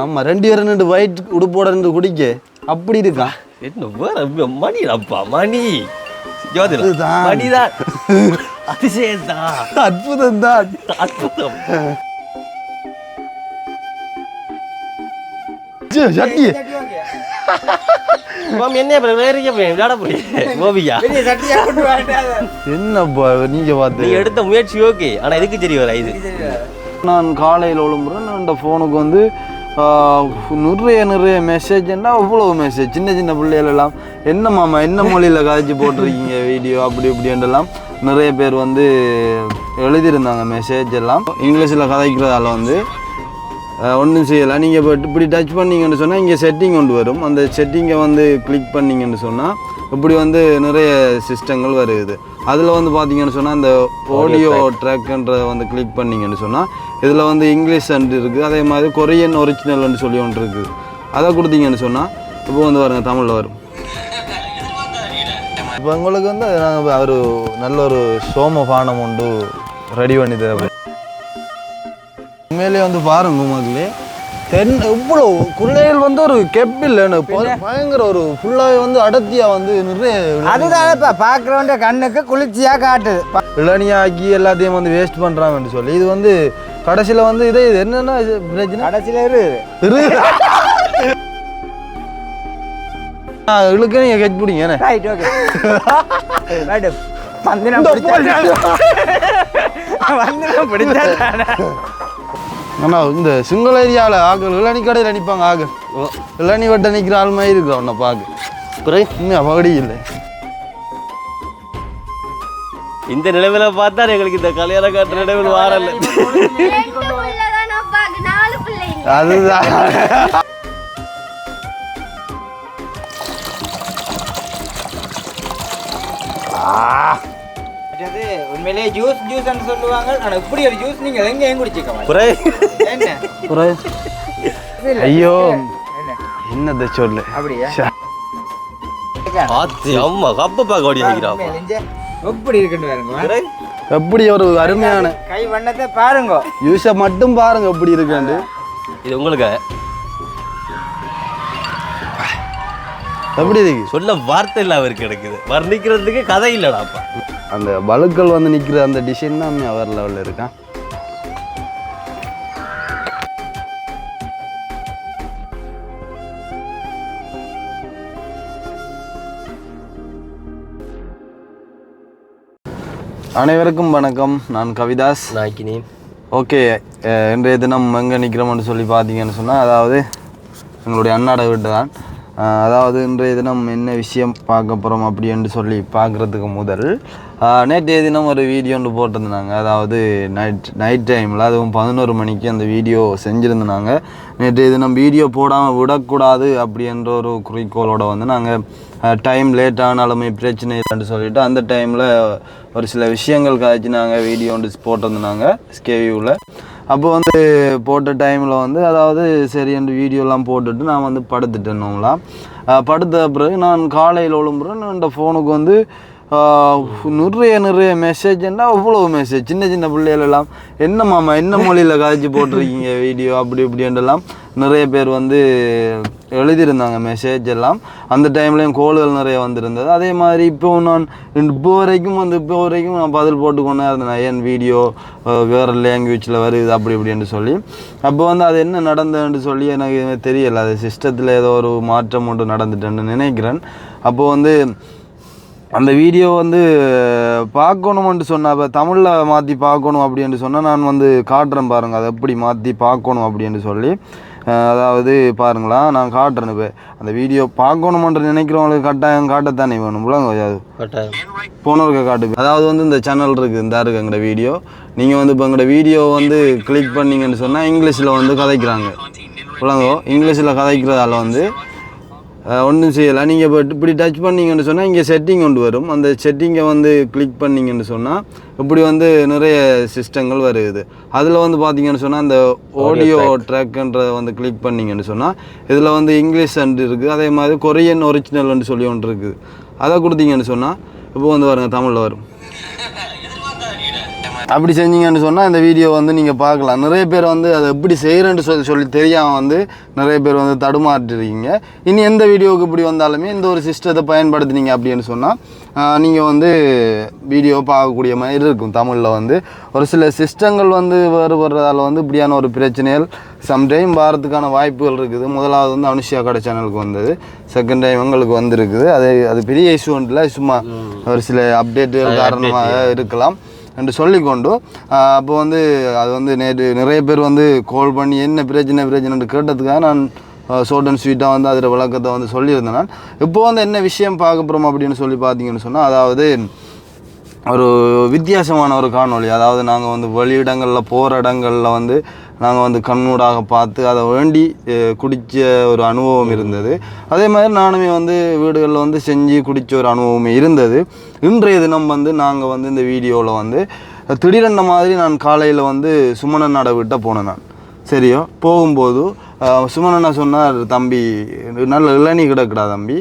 ஆமா 2 பேரும் 2 ஒயிட் உடுப்போட 2 குடிக்க அப்படி இருக்கா என்ன வேற மணி அப்பா மணி மணிதான் அதிசயம் தான் அற்புதம் தான் அற்புதம் சட்டி என்ன விளையாட போய் கோபியா என்னப்பா நீங்க பார்த்து நீ எடுத்த முயற்சி ஓகே ஆனா எதுக்கு சரி வர இது நான் காலையில் ஒழும்புறேன் இந்த ஃபோனுக்கு வந்து நிறைய மெசேஜ்னா அவ்வளோ மெசேஜ் சின்ன பிள்ளைகள் எல்லாம் என்ன மாமா என்ன மொழியில் கதைச்சி போட்டிருக்கீங்க வீடியோ அப்படி இப்படின்றலாம் நிறைய பேர் வந்து எழுதியிருந்தாங்க மெசேஜ் எல்லாம் இங்கிலீஷில் கதைக்கிறதால வந்து ஒன்றும் செய்யலை நீங்கள் இப்போ இப்படி டச் பண்ணிங்கன்னு சொன்னால் இங்கே செட்டிங் கொண்டு வரும் அந்த செட்டிங்கை வந்து கிளிக் பண்ணிங்கன்னு சொன்னால் இப்படி வந்து நிறைய சிஸ்டங்கள் வருது அதில் வந்து பார்த்தீங்கன்னு சொன்னால் அந்த ஆடியோ ட்ராக்ன்றதை வந்து கிளிக் பண்ணிங்கன்னு சொன்னால் இதில் வந்து இங்கிலீஷ் அண்ட் இருக்குது அதே மாதிரி கொரியன் ஒரிஜினல்னு சொல்லி ஒன்று இருக்குது அதை கொடுத்தீங்கன்னு சொன்னால் இப்போ வந்து பாருங்க தமிழில் வரும் இப்போ உங்களுக்கு வந்து நாங்கள் ஒரு நல்ல ஒரு சோமபானம் ஒன்று ரெடி பண்ணி தர உண்மையிலே வந்து பாருங்க மக்களே இவ்வளோ குள்ளைகள் வந்து ஒரு கெப்பில்லைன்னு பயங்கர ஒரு ஃபுல்லாகவே வந்து அடர்த்தியாக வந்து நிறைய அதுதான் இப்போ பார்க்குறவன்ற கண்ணுக்கு குளிர்ச்சியாக காட்டுது இளநியாக்கி எல்லாத்தையும் வந்து வேஸ்ட் பண்ணுறாங்கன்னு சொல்லி இது வந்து கடைசியில் வந்து இது என்னென்னா பிரச்சனை கடைசியில் இழுக்க நீங்கள் கெட் பிடிங்க ரைட் ஓகே மேடம் அண்ணா இந்த சிங்கள ஏரியாவில் ஆக்கள் இளநி கடையில் நிற்பாங்க ஆக்கள் இளநி வட்ட நிற்கிற ஆள் மாதிரி இருக்கிற உன்னை பார்க்க இன்னும் பகடி இல்லை இந்த நிலைமையில பார்த்தா எங்களுக்கு இந்த கல்யாண காட்டு நிலைமையில் வாரல அதுதான் உண்மையிலேயே ஜூஸ்ன்னு சொல்லுவாங்க ஆனால் இப்படி ஒரு ஜூஸ் நீங்கள் எங்கேயும் குடிச்சிக்க ஐயோ என்னதை சொல்லு அப்படியா அம்மா கப்ப பார்க்க ஓடி ஆகிறான் எப்படி இருக்குன்னு பாருங்க எப்படி ஒரு அருமையான கை வண்ணத்தை பாருங்க யூஸை மட்டும் பாருங்க எப்படி இருக்காண்டு இது உங்களுக்கு எப்படி இருக்கு சொல்ல வார்த்தை இல்லாம இருக்கு கிடைக்குது வர்ணிக்கிறதுக்கு கதை இல்லடாப்பா அந்த பலுக்கள் வந்து நிற்கிற அந்த டிசைன் தான் அவர் லெவலில் இருக்கான் அனைவருக்கும் வணக்கம் நான் கவிதாஸ் நாய்க்கினி ஓகே இன்றைய தினம் எங்கே நிற்கிறோம்னு சொல்லி பார்த்தீங்கன்னு சொன்னால் அதாவது எங்களுடைய அண்ணாட வீட்டு தான் அதாவது இன்றைய தினம் என்ன விஷயம் பார்க்க போகிறோம் அப்படின்னு சொல்லி பார்க்குறதுக்கு முதல் நேற்றைய தினம் ஒரு வீடியோ ஒன்று போட்டிருந்தாங்க அதாவது நைட் டைமில் அதுவும் 11 மணிக்கு அந்த வீடியோ செஞ்சுருந்தாங்க நேற்றைய தினம் வீடியோ போடாமல் விடக்கூடாது அப்படின்ற ஒரு குறிக்கோளோடு வந்து நாங்கள் டைம் லேட் ஆனாலுமே பிரச்சனை இல்லைன்னு சொல்லிவிட்டு அந்த டைமில் ஒரு சில விஷயங்கள் காய்ச்சி நாங்கள் வீடியோ ஒன்று போட்டிருந்தாங்க ஸ்கேவியூவில் அப்போ வந்து போட்ட டைமில் வந்து அதாவது சரி என்று வீடியோலாம் போட்டுட்டு நான் வந்து படுத்துட்டேன்னுங்களாம் படுத்த பிறகு நான் காலையில் ஒழும்புறேன் இந்த ஃபோனுக்கு வந்து நிறைய மெசேஜ்னா அவ்வளோ மெசேஜ் சின்ன பிள்ளைகள் எல்லாம் என்ன மாமா என்ன மொழியில் கதைச்சி போட்டிருக்கீங்க வீடியோ அப்படி இப்படின்றலாம் நிறைய பேர் வந்து எழுதியிருந்தாங்க மெசேஜ் எல்லாம் அந்த டைம்லேயும் கோல்கள் நிறைய வந்திருந்தது அதே மாதிரி இப்போ வரைக்கும் நான் பதில் போட்டுக்கொண்டே இருந்தேன் என் வீடியோ வேறு லாங்குவேஜில் வருது அப்படி இப்படின்னு சொல்லி அப்போ வந்து அது என்ன நடந்ததுன்னு சொல்லி எனக்கு தெரியலை அது சிஸ்டத்தில் ஏதோ ஒரு மாற்றம் ஒன்று நடந்துட்டேன்னு நினைக்கிறேன் அப்போது வந்து அந்த வீடியோ வந்து பார்க்கணுமென்று சொன்னால் இப்போ தமிழில் மாற்றி பார்க்கணும் அப்படின்னு சொன்னால் நான் வந்து காட்டுறேன் பாருங்கள் அதை எப்படி மாற்றி பார்க்கணும் அப்படின்னு சொல்லி அதாவது பாருங்களா நான் காட்டுறேன் இப்போ அந்த வீடியோ பார்க்கணுமென்று நினைக்கிறவங்களுக்கு கட்டாயம் காட்டத்தானே வேணும் முழங்க அது போனவருக்கு காட்டு அதாவது வந்து இந்த சேனல் இருக்குது இந்த இருக்குது எங்களோட வீடியோ நீங்கள் வந்து இப்போ எங்களோட வீடியோ வந்து கிளிக் பண்ணிங்கன்னு சொன்னால் இங்கிலீஷில் வந்து கதைக்கிறாங்க முழங்கோ இங்கிலீஷில் கதைக்கிறதால வந்து ஒன்றும் செய்யலை நீங்கள் இப்போ இப்படி டச் பண்ணிங்கன்னு சொன்னால் இங்கே செட்டிங் கொண்டு வரும் அந்த செட்டிங்கை வந்து கிளிக் பண்ணிங்கன்னு சொன்னால் இப்படி வந்து நிறைய சிஸ்டங்கள் வருது அதில் வந்து பார்த்தீங்கன்னு சொன்னால் அந்த ஆடியோ ட்ராக்ன்றதை வந்து கிளிக் பண்ணிங்கன்னு சொன்னால் இதில் வந்து இங்கிலீஷ் அண்ட் இருக்குது அதே மாதிரி கொரியன் ஒரிஜினல்னு சொல்லி ஒன்று இருக்குது அதை கொடுத்தீங்கன்னு சொன்னால் இப்போ வந்து பாருங்கள் தமிழில் வரும் அப்படி செஞ்சீங்கன்னு சொன்னால் இந்த வீடியோ வந்து நீங்கள் பார்க்கலாம். நிறைய பேர் வந்து அதை எப்படி செய்கிறேன்னு சொல்லி தெரியாமல் வந்து நிறைய பேர் வந்து தடுமாற்றிருக்கீங்க. இனி எந்த வீடியோவுக்கு இப்படி வந்தாலுமே இந்த ஒரு சிஸ்டத்தை பயன்படுத்தினீங்க அப்படின்னு சொன்னால் நீங்கள் வந்து வீடியோ பார்க்கக்கூடிய மாதிரி இருக்கும். தமிழில் வந்து ஒரு சில சிஸ்டங்கள் வந்து வேறுபடுறதால வந்து இப்படியான ஒரு பிரச்சனைகள் சம்டைம் வாரத்துக்கான வாய்ப்புகள் இருக்குது. முதலாவது வந்து அனுஷியா கடை சேனலுக்கு வந்தது, செகண்ட் டைம் எங்களுக்கு வந்துருக்குது. அது பெரிய இஷ்யூ இல்லை, சும்மா ஒரு சில அப்டேட்டுகள் காரணமாக இருக்கலாம் என்று சொல்லிக்கொண்டு அப்போ வந்து அது வந்து நேற்று நிறைய பேர் வந்து கால் பண்ணி என்ன பிரச்சனைன்னு கேட்டதுக்காக நான் ஷார்ட் அண்ட் ஸ்வீட்டாக வந்து அதில் விளக்கத்தை வந்து சொல்லியிருந்தேன். நான் இப்போ வந்து என்ன விஷயம் பார்க்க போகிறோம் அப்படின்னு சொல்லி பார்த்தீங்கன்னு சொன்னால், அதாவது ஒரு வித்தியாசமான ஒரு காணொளி. அதாவது நாங்கள் வந்து வெளியிடங்களில் போகிற இடங்களில் வந்து நாங்கள் வந்து கண்ணூடாக பார்த்து அதை வேண்டி குடித்த ஒரு அனுபவம் இருந்தது. அதே மாதிரி நானுமே வந்து வீடுகளில் வந்து செஞ்சு குடித்த ஒரு அனுபவமே இருந்தது. இன்றைய தினம் வந்து நாங்கள் வந்து இந்த வீடியோவில் வந்து திடீரென்ன மாதிரி நான் காலையில் வந்து சுமணன் நட விட்ட போனேன். நான் சரியோ போகும்போது சுமணனா சொன்னார், தம்பி நல்ல இளநீ கிடக்குடா தம்பி,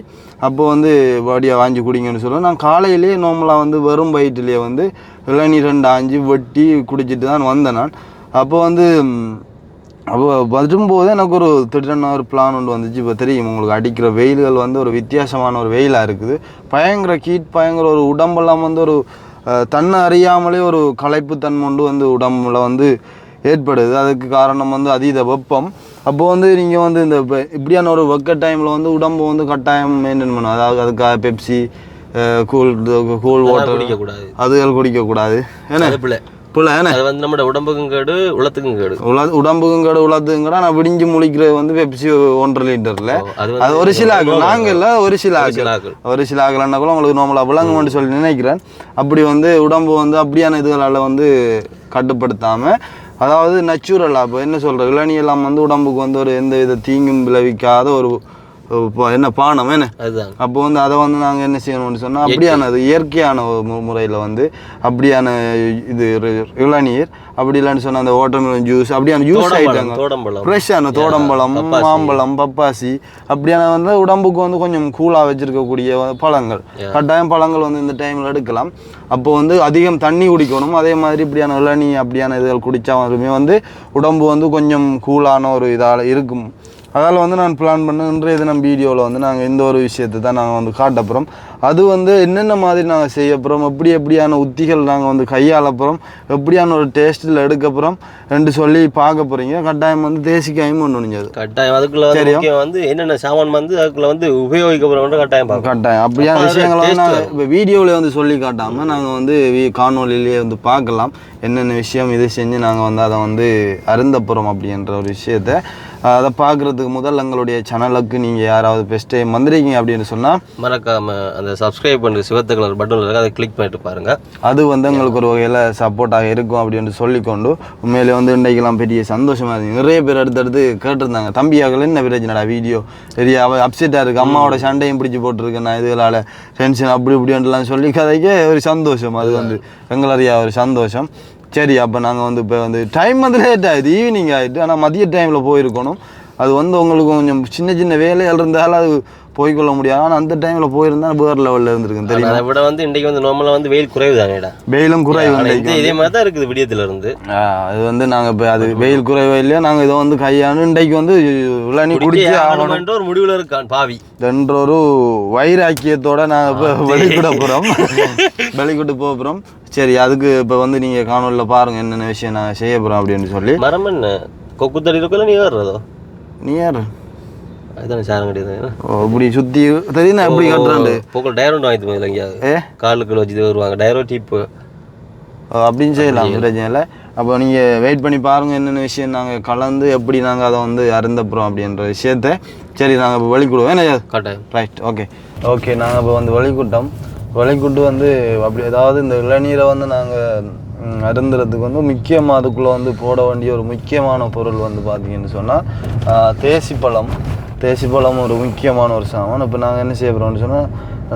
அப்போது வந்து வடியாக வாங்கி குடிங்கன்னு சொல்லுவேன். நான் காலையிலே நார்மலாக வந்து வெறும் வயிற்றுலேயே வந்து இளநீ 2 ஆஞ்சி வெட்டி குடிச்சிட்டு தான் வந்தேன் நான். அப்போ வந்து வரும்போது எனக்கு ஒரு திடீரென ஒரு பிளான் ஒன்று வந்துச்சு. இப்போ தெரியும் உங்களுக்கு, அடிக்கிற வெயில்கள் வந்து ஒரு வித்தியாசமான ஒரு வெயிலாக இருக்குது. பயங்கர ஹீட், பயங்கர ஒரு உடம்பெல்லாம் வந்து ஒரு தன்னை அறியாமலே ஒரு களைப்பு தன்மை வந்து உடம்புல வந்து ஏற்படுது. அதுக்கு காரணம் வந்து அதீத வெப்பம். அப்போது வந்து நீங்கள் வந்து இந்த இப்படியான ஒரு வெக்க டைமில் வந்து உடம்பு வந்து கட்டாயம் மெயின்டைன் பண்ணும். அதாவது அதுக்காக பெப்சி, கூல் வாட்டர் அதுகள் குடிக்கக்கூடாது. ஏன்னா புள்ள ஏன்னா அது வந்து நம்ம உடம்புக்கும் கேடு, உலத்துக்கும் கேடு. உடம்புக்கும் கேடு, உலத்துக்கும் கேடு. நான் விடிஞ்சு முழிக்கிறது வந்து பெப்சி 1.5 லிட்டரில். அது ஒரு சில ஆக்கள், நாங்கள் இல்லை, ஒரு சில ஆக்கள்னா கூட உங்களுக்கு நார்மலாக விளங்குமென்று சொல்லி நினைக்கிறேன். அப்படி வந்து உடம்பு வந்து அப்படியான இதுகளால் வந்து கட்டுப்படுத்தாமல், அதாவது நேச்சுரலாக இப்போ என்ன சொல்கிற இளநியெல்லாம் வந்து உடம்புக்கு வந்து ஒரு எந்த வித தீங்கும் விளைவிக்காத ஒரு என்ன பானம் என்ன. அப்போ வந்து அதை வந்து நாங்கள் என்ன செய்யணும்னு சொன்னால், அப்படியானது இயற்கையான முறையில் வந்து அப்படியான இது இளநீர், அப்படி இல்லைன்னு சொன்னால் அந்த வாட்டர்மெலன் ஜூஸ், அப்படியான ஜூஸ் ஐட்டங்கள், ஃப்ரெஷ்ஷான தோடம்பழம், மாம்பழம், பப்பாசி, அப்படியான வந்து உடம்புக்கு வந்து கொஞ்சம் கூலாக வச்சுருக்கக்கூடிய பழங்கள், கட்டாயம் பழங்கள் வந்து இந்த டைமில் எடுக்கலாம். அப்போ வந்து அதிகம் தண்ணி குடிக்கணும். அதே மாதிரி இப்படியான இளநீ அப்படியான இதுகள் குடித்தாலுமே வந்து உடம்பு வந்து கொஞ்சம் கூலான ஒரு இதால் இருக்கும். அதால் வந்து நான் பிளான் பண்ண இன்றைய தினம் வீடியோவில் வந்து நாங்கள் இந்த ஒரு விஷயத்தை தான் நாங்கள் வந்து காட்டப்புறோம். அது வந்து என்னென்ன மாதிரி நாங்கள் செய்யப்புறோம், எப்படியான உத்திகள் நாங்கள் வந்து கையாளப்புறோம், எப்படியான ஒரு டேஸ்ட்டில் எடுக்கப்புறோம் என்று சொல்லி பார்க்க போகிறீங்க. கட்டாயம் வந்து தேசிக்காயும் ஒன்று முடிஞ்சது. கட்டாயம் அதுக்குள்ள வந்து என்னென்ன சாமான் வந்து அதுக்குள்ள வந்து உபயோகிக்கப்புறம் கட்டாயம் அப்படியான விஷயங்களை வந்து நாங்கள் இப்போ வீடியோவில் வந்து சொல்லி காட்டாமல் நாங்கள் வந்து காணொலியிலேயே வந்து பார்க்கலாம் என்னென்ன விஷயம் இது செஞ்சு நாங்கள் வந்து அதை வந்து அருந்தப்புறோம் அப்படின்ற ஒரு விஷயத்தை. அதை பார்க்குறதுக்கு முதல் எங்களுடைய சேனலுக்கு நீங்கள் யாராவது ஃபஸ்ட் டைம் வந்துருக்கீங்க அப்படின்னு சொன்னால் மறக்காமல் அந்த சப்ஸ்கிரைப் பண்ணுற சிவத்த கலர் பட்டன் இருக்குது, அதை கிளிக் பண்ணிட்டு பாருங்கள். அது வந்து எங்களுக்கு ஒரு வகையில் சப்போர்ட்டாக இருக்கும் அப்படின்னு சொல்லிக்கொண்டு, உண்மையிலே வந்து இன்றைக்கெல்லாம் பெரிய சந்தோஷமாக இருந்துச்சு. நிறைய பேர் அடுத்தடுத்து கேட்டிருந்தாங்க, தம்பியாக்கள் என்ன பிரச்சனைடா வீடியோ பெரிய அப்செட்டாக இருக்குது, அம்மாவோட சண்டையும் பிடிச்சி போட்டிருக்கேன் நான், இதனால் டென்ஷன் அப்படி இப்படின்ட்டுலாம் சொல்லி கதைக்கே ஒரு சந்தோஷம். அது வந்து எங்களறியா ஒரு சந்தோஷம். சரி, அப்போ நாங்கள் வந்து இப்போ வந்து டைம் வந்து லேட் ஆகிடுது, ஈவினிங் ஆகிட்டு. ஆனால் மதிய டைமில் போயிருக்கணும். அது வந்து உங்களுக்கு கொஞ்சம் சின்ன வேலைகள் இருந்தாலும் அது போய்கொள்ள முடியாது. ஆனால் அந்த டைமில் போயிருந்தால் வேறு லெவலில் இருந்திருக்கும் தெரியும். அதை விட வந்து இன்றைக்கு வந்து நார்மலாக வந்து வெயில் குறைவு தானேடா, வெயிலும் குறைவு. இதே மாதிரி தான் இருக்குது விடியத்துலேருந்து. அது வந்து நாங்கள் இப்போ அது வெயில் குறைவா இல்லையா, நாங்கள் இதை வந்து கையாண்டு இன்றைக்கு வந்து இளநீ குடிச்சு ஆகணும்ன்ற ஒரு முடிவில் இருக்கான் பாவி என்ற ஒரு வைராக்கியத்தோடு நாங்கள் இப்போ வெளிக்கூட போகிறோம், வெளிக்கூட்டு போகிறோம். சரி, அதுக்கு இப்போ வந்து நீங்கள் காணொலியில் பாருங்கள் என்னென்ன விஷயம் நாங்கள் செய்ய போகிறோம் அப்படின்னு சொல்லி. மரம் என்ன கொக்குத்தடி இருக்குல்ல, நீ ஏறுறதோ? நீ ஏறு, அதுதானே சாரம் கிடையாது. இப்படி சுற்றி தெரியுது எப்படி கட்டுறாண்டு போக்குள் டயரோண்டு வாங்கிட்டு போயில எங்கேயாவது காலுக்குள்ள வச்சுட்டு வருவாங்க, டயரோ டீப்பு அப்படின்னு செய்யலாம், பிரச்சனை இல்லை. அப்போ நீங்கள் வெயிட் பண்ணி பாருங்கள் என்னென்ன விஷயம் நாங்கள் கலந்து எப்படி நாங்கள் அதை வந்து அருந்தப்புறோம் அப்படின்ற விஷயத்த. சரி, நாங்கள் இப்போ வெளிக்கூடுவோம். ஏன்னா கட்டாயம் ரைட், ஓகே. நாங்கள் இப்போ வந்து வெளிக்கூட்டு வந்து அப்படி ஏதாவது இந்த இளநீரை வந்து நாங்கள் அருந்துறதுக்கு வந்து முக்கியமாக அதுக்குள்ளே வந்து போட வேண்டிய ஒரு முக்கியமான பொருள் வந்து பார்த்திங்கன்னு சொன்னால் தேசிப்பழம் ஒரு முக்கியமான ஒரு சாமான். இப்போ நாங்கள் என்ன செய்ய போகிறோம்னு சொன்னால்,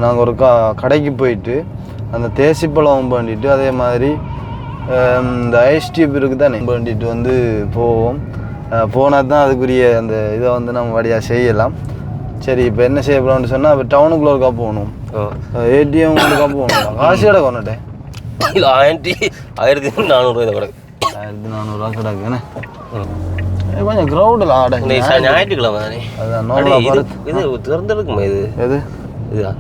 நாங்கள் ஒரு கடைக்கு போயிட்டு அந்த தேசிப்பழம் பண்ணிட்டு, அதே மாதிரி இந்த ஐஸ் டியூப் இருக்குது தானே பண்ணிட்டு வந்து போனால் தான் அதுக்குரிய அந்த இதை வந்து நம்ம வழியாக செய்யலாம். சரி, இப்போ என்ன செய்ய போகிறோம்னு சொன்னால், இப்போ டவுனுக்குள்ளே ஒருக்கா போகணும், ஏடிஎம் ஒருக்கா போகணும், காசு கடை கொண்டுட்டேன் இல்லை 1400 இதை கிடக்கு. 1400 கிடக்கு என்ன கொஞ்சம் க்ரௌடில் ஆட ஞாயிற்றுக்கிழமை தானே. அதான் இது திறந்துருக்குமா இது எது இதுதான்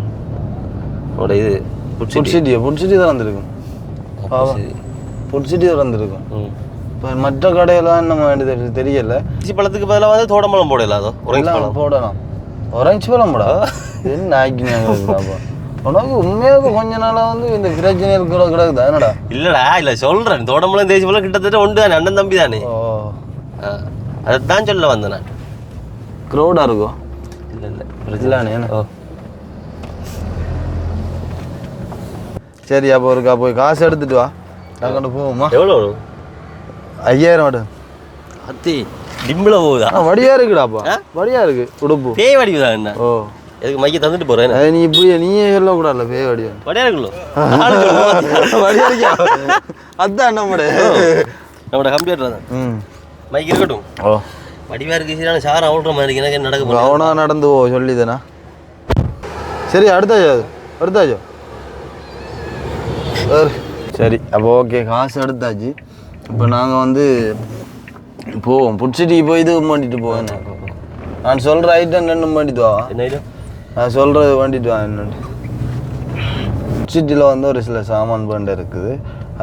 உங்களோட இது புட்சிட்டி திறந்துருக்கும் புட்சிட்டி திறந்துருக்கும். இப்போ மற்ற கடையெல்லாம் என்ன வேண்டியது தெரியல. பழத்துக்கு பதிலாக வந்து தோடம்பழம் போடலாம். அதோ ஒரேஞ்ச் பழம் போடலாம். ஒரேஞ்ச் பழம் போடா என்ன ஆக்கினாங்க உனக்கு உண்மையாக கொஞ்ச நாளாக வந்து இந்த பிரச்சனை இருக்கிற கிடக்குதா என்னடா? இல்லைடா இல்லை சொல்கிறேன். தோடம்பழம் தேசி பழம் கிட்டத்தட்ட ஒன்று தானே, அண்ணன் தம்பி தானே. ஓ அதைத்தான் சொல்ல வந்தேன் நான். க்ரௌடாக இருக்கும். இல்லை இல்லைண்ணே. ஓ சரி, அப்போ ஒருக்கா போய் காசு எடுத்துட்டு வா, நான் கொண்டு போவோமா? எவ்வளோ? 5000 மட்டும். அத்தி டிம்பில் போகுதா? வடியா இருக்குடாப்பா, வடியா இருக்கு உடுப்பு. பேய் வடிவுதான் என்ன? ஓ எதுக்கு மைக்க தந்துட்டு போகிறேன்? அது நீ இப்படி நீயே சொல்லக்கூடாதுல்ல, பேய் வடிவா வடியா இருக்குல்லோ வடியா இருக்கியா? அதுதான் நம்மட கம்ப்யூட்டர் தான். மைக் இருக்கட்டும். ஓ வடிவா இருக்கு. சரி சார் அவுட்ற மாதிரி எனக்கு நடக்க அவனா நடந்து போ சொல்லிதானா? சரி அடுத்தாச்சோ சரி. அப்போ ஓகே, காசு எடுத்தாச்சு. இப்போ நாங்கள் வந்து போவோம். புடிச்சிட்டு போய் இது பண்ணிட்டு போவேன். நான் சொல்கிற ஐட்டம் 2 பண்ணிட்டு வா. என்ன ஐட்டம்? நான் சொல்கிறது பண்ணிட்டு வா. என்னென்னு புடிச்சிட்டியில் வந்து ஒரு சில சாமான் பண்டு இருக்குது.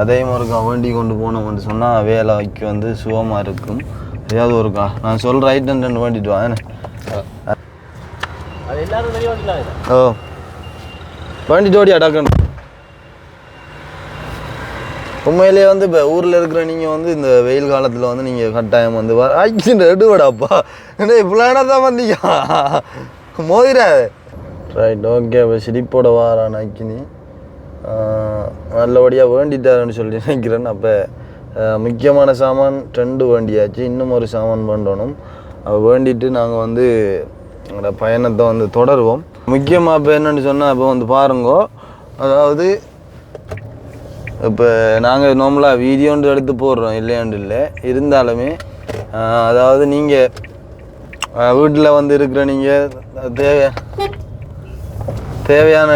அதையும் ஒருக்கா வேண்டி கொண்டு போனோம்னு சொன்னால் வேலைக்கு வந்து சுகமாக இருக்கும். ஏதாவது ஒருக்கா நான் சொல்கிற ஐட்டம் 2 பண்ணிட்டு வா. என்ன ஓ பண்ணிட்டு ஓடியா டக்குன்னு. உண்மையிலேயே வந்து இப்போ ஊரில் இருக்கிற நீங்கள் வந்து இந்த வெயில் காலத்தில் வந்து நீங்கள் கட்டாயம் வந்து எடுவடாப்பா என்ன இப்படிலான தான் வந்தீங்க மோதிராது. Right okay. இப்போ சிரிப்போட வாரான் அக்கினி நல்லபடியாக வேண்டிட்டாருன்னு சொல்லி நினைக்கிறேன். அப்போ முக்கியமான சாமான் 2 வேண்டியாச்சு. இன்னும் ஒரு சாமான் பண்ணணும். வேண்டிட்டு நாங்கள் வந்து எங்களோட பயணத்தை வந்து தொடருவோம். முக்கியமாக இப்போ என்னென்னு சொன்னால் இப்போ வந்து பாருங்கோ, அதாவது இப்போ நாங்கள் நார்மலாக வீடியோண்டு எடுத்து போடுறோம் இல்லையாண்டு இல்லை. இருந்தாலுமே அதாவது நீங்கள் வீட்டில் வந்து இருக்கிற நீங்கள் தேவையான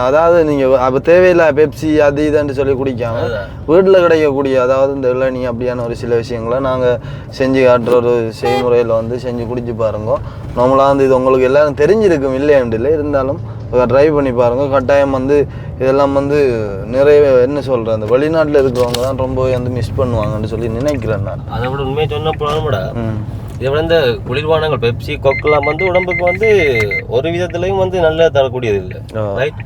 அதாவது நீங்கள் அப்போ தேவையில்லை பெப்சி அது இதுன்னு சொல்லி குடிக்காமல் வீட்டில் கிடைக்கக்கூடிய அதாவது இந்த இளநீ அப்படியான ஒரு சில விஷயங்களை நாங்கள் செஞ்சு காட்டுற ஒரு செய்முறையில் வந்து செஞ்சு குடிச்சு பாருங்க. நார்மலாக வந்து இது உங்களுக்கு எல்லோரும் தெரிஞ்சிருக்கும் இல்லையாண்டு இல்லை. இருந்தாலும் ட்ரை பண்ணி பாருங்கள். கட்டாயம் வந்து இதெல்லாம் வந்து நிறைய என்ன சொல்கிறேன், அந்த வெளிநாட்டில் இருக்கிறவங்க தான் ரொம்ப வந்து மிஸ் பண்ணுவாங்கன்னு சொல்லி நினைக்கிறேன் நான். அதை விட உண்மையை சொன்ன போடாமடா, இதை விட இந்த குளிர்பானங்கள் பெப்சி கொக்கெல்லாம் வந்து உடம்புக்கு வந்து ஒரு விதத்துலையும் வந்து நல்லா தரக்கூடியது இல்லை. ரைட்,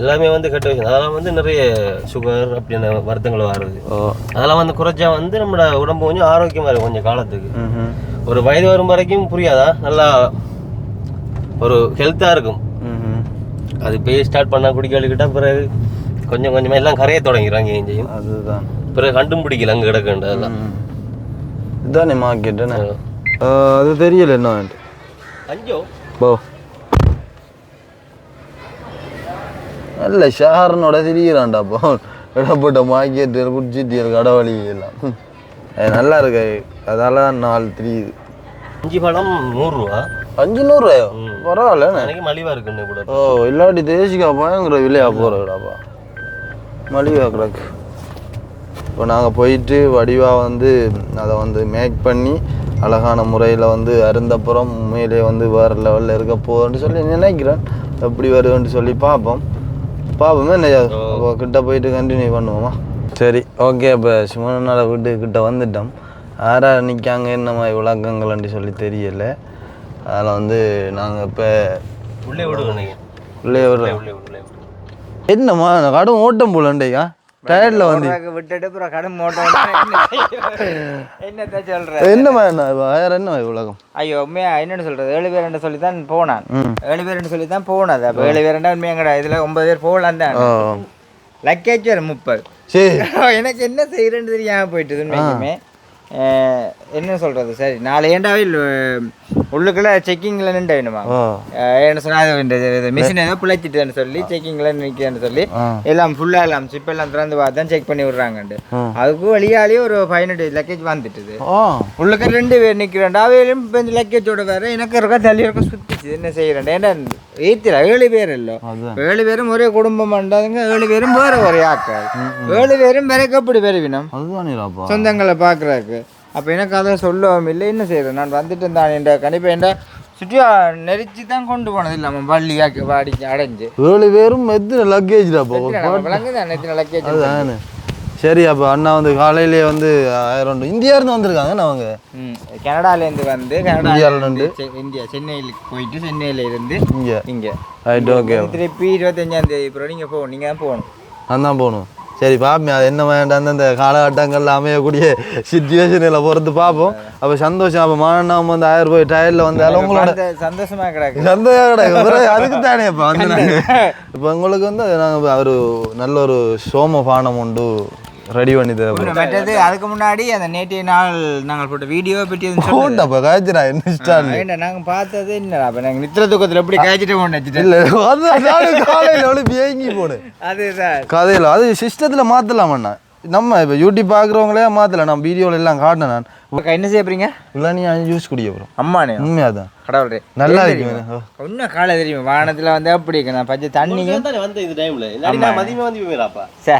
எல்லாமே வந்து கெட்ட விஷயம். அதெல்லாம் வந்து நிறைய சுகர் அப்படின்னு வருத்தங்கள் வருது. அதெல்லாம் வந்து குறைச்சா வந்து நம்மளோட உடம்பு கொஞ்சம் ஆரோக்கியமாக இருக்கும் கொஞ்சம் காலத்துக்கு. ஒரு வயது வரும் வரைக்கும் புரியாதா, நல்லா ஒரு ஹெல்த்தாக இருக்கும். அது போய் ஸ்டார்ட் பண்ணால் குடிக்கலிக்கிட்டா பிறகு கொஞ்சம் கொஞ்சமாக எல்லாம் கரைய தொடங்கிறாங்க எங்கேயும். அதுதான் பிறகு கண்டும் பிடிக்கல அங்கே கிடக்குன்றதெல்லாம். இதுதானே மார்க்கெட்டுன்னு அது தெரியல என்ன வேண்டு அஞ்சோ போ நல்ல ஷாரனோட திரிகிறான்டாப்போ இடப்பட்ட மார்க்கெட்டு குடிச்சிட்டு கடவழி எல்லாம் நல்லா இருக்கு. அதெல்லாம் 4 தெரியுது. 5 பழம் 100 ரூபா. 500 பரவாயில்ல, எனக்கு மலிவா இருக்குன்னு கூட. ஓ இல்லாட்டி தேசிக்கா பயங்கர விலையா போகிறடாப்பா, மலிவா கிடக்கு. இப்போ நாங்கள் போயிட்டு வடிவாக வந்து அதை வந்து மேக் பண்ணி அழகான முறையில் வந்து அருந்தப்புறம் உண்மையிலே வந்து வேறு லெவலில் இருக்க போகுதுன்னு சொல்லி நினைக்கிறேன். எப்படி வருதுன்னு சொல்லி பார்ப்போமே. என்ன அப்போ கிட்ட போயிட்டு கண்டினியூ பண்ணுவோமா? சரி ஓகே. இப்போ சிவனோட வீட்டுக்கிட்ட வந்துட்டோம். யாராக நிற்காங்க என்ன மாதிரி விளக்கங்கள்னு சொல்லி தெரியலை. அதில் வந்து நாங்கள் இப்போ உள்ளே விடுவோம். என்னம்மா கடும் ஓட்டம் போலண்டேக்கா டயர்டில் வந்து விட்டுட்டு அப்புறம் கடும் ஓட்டம் என்னத்த சொல்கிறேன். என்னம்மா என்ன வேறு என்ன உலகம்? ஐயோ உண்மையா என்னென்னு சொல்கிறது, 7 பேர் சொல்லி தான் போனான். 7 பேர் சொல்லி தான் போனது. அப்போ 7 பேர் உண்மையாக கிடையாது. இதில் 9 பேர் போகலாம் தான். லக்கேஜ் வரும் 30. சரி எனக்கு என்ன செய்கிறேன்னு தெரியாமல் போயிட்டுது உண்மைக்குமே. என்ன சொல்கிறது, சரி 4 ஏண்டாவே உள்ளுக்குள்ளே செக்கிங்கில் நின்று வேணுமா என்ன சொன்னால் இந்த மிஷின் ஏதோ பிழைச்சிட்டுன்னு சொல்லி செக்கிங்கில் நிற்கிறேன்னு சொல்லி எல்லாம் ஃபுல்லாக எல்லாம் சிப் எல்லாம் திறந்து பார்த்து தான் செக் பண்ணி விட்றாங்கண்டு. அதுக்கு வழியாலேயே ஒரு 500 லக்கேஜ் வந்துட்டுது. உள்ளுக்க 2 பேர் நிற்கிறேன். அவையிலும் இப்போ இந்த லக்கேஜோட வேறு எனக்கு இருக்க தள்ளி இருக்க சுற்றிச்சு. என்ன செய்கிறேன் ஏன்னா ஏத்தில 7 பேர் இல்லை 7 பேரும் ஒரே குடும்பம் பண்ணாதுங்க 7 பேரும் வேற ஒரே ஆக்கள் 7 பேரும் வேறக்கு எப்படி பெருவினம் அதுதானேப்பா சொந்தங்களை பார்க்குறாக்கு அப்போ எனக்கு அதை சொல்லவும் இல்லை என்ன செய்யறது நான் வந்துட்டு இருந்தான் என்ற கண்டிப்பாக என்ன சுற்றியா நெரிச்சு தான் கொண்டு போனது இல்லாமல் பள்ளியாக்கி வாடிக்கு அடைஞ்சு 7 பேரும் எத்தனை லக்கேஜ்டா விளங்குதான் எத்தனை லக்கேஜ் அதுதானே சரி அப்போ அண்ணா வந்து காலையிலேயே வந்து 1000 இந்தியாவிலேருந்து வந்திருக்காங்க அவங்க கனடாலேருந்து வந்து இந்தியாவிலேருந்து இந்தியா சென்னையிலுக்கு போயிட்டு சென்னையில இருந்து இங்கே ரைட் ஓகே திருப்பி 25ஆம் தேதி அப்புறம் நீங்கள் போகணும் நீங்கள் தான் போகணும் நான் தான் போகணும் சரி பாப்போம் அது என்ன வேண்டாம் அந்த காலகட்டங்களில் அமையக்கூடிய சுச்சுவேஷனில் பொறுத்து பார்ப்போம் அப்போ சந்தோஷம் அப்போ மாநாம் வந்து 1000 ரூபாய் டயரில் வந்தாலும் உங்களோட சந்தோஷமாக கிடக்கு சந்தோஷம் கிடக்கு அதுக்கு தானே இப்போ வந்து நாங்கள் இப்போ உங்களுக்கு வந்து நாங்கள் ஒரு நல்ல ஒரு சோம பானம் உண்டு ரெடி பண்ணி தரேன் மற்றது அதுக்கு முன்னாடி அந்த நேற்றைய நாள் நாங்கள் போட்ட வீடியோவை பற்றி போட்டப்போ காய்ச்சிடா என்ன ஸ்டார்ட் நாங்கள் பார்த்தது என்னடா அப்போ நாங்கள் நித்திர தூக்கத்தில் எப்படி காய்ச்சிட்டு போனேன் இல்லை அது காலையில் எவ்வளோ பேங்கி போடு அதுதான் கதையில் அது சிஸ்டத்தில் மாற்றலாமண்ணா நம்ம இப்போ யூடியூப் பார்க்குறவங்களே மாற்றல நான் வீடியோவில் எல்லாம் காட்டினேன் நான் என்ன செய்ய போறீங்க இல்லை நீ ஜூஸ் குடிக்க போகிறோம் அம்மானே உண்மையாதான் கடவுளே நல்லா இருக்கு இன்னும் காலை தெரியும் வானத்தில் வந்து அப்படி இருக்கு நான் பச்சை தண்ணியும் வந்து இந்த டைம்ல இல்லாட்டி மதியமே வந்து போயிடாப்பா சே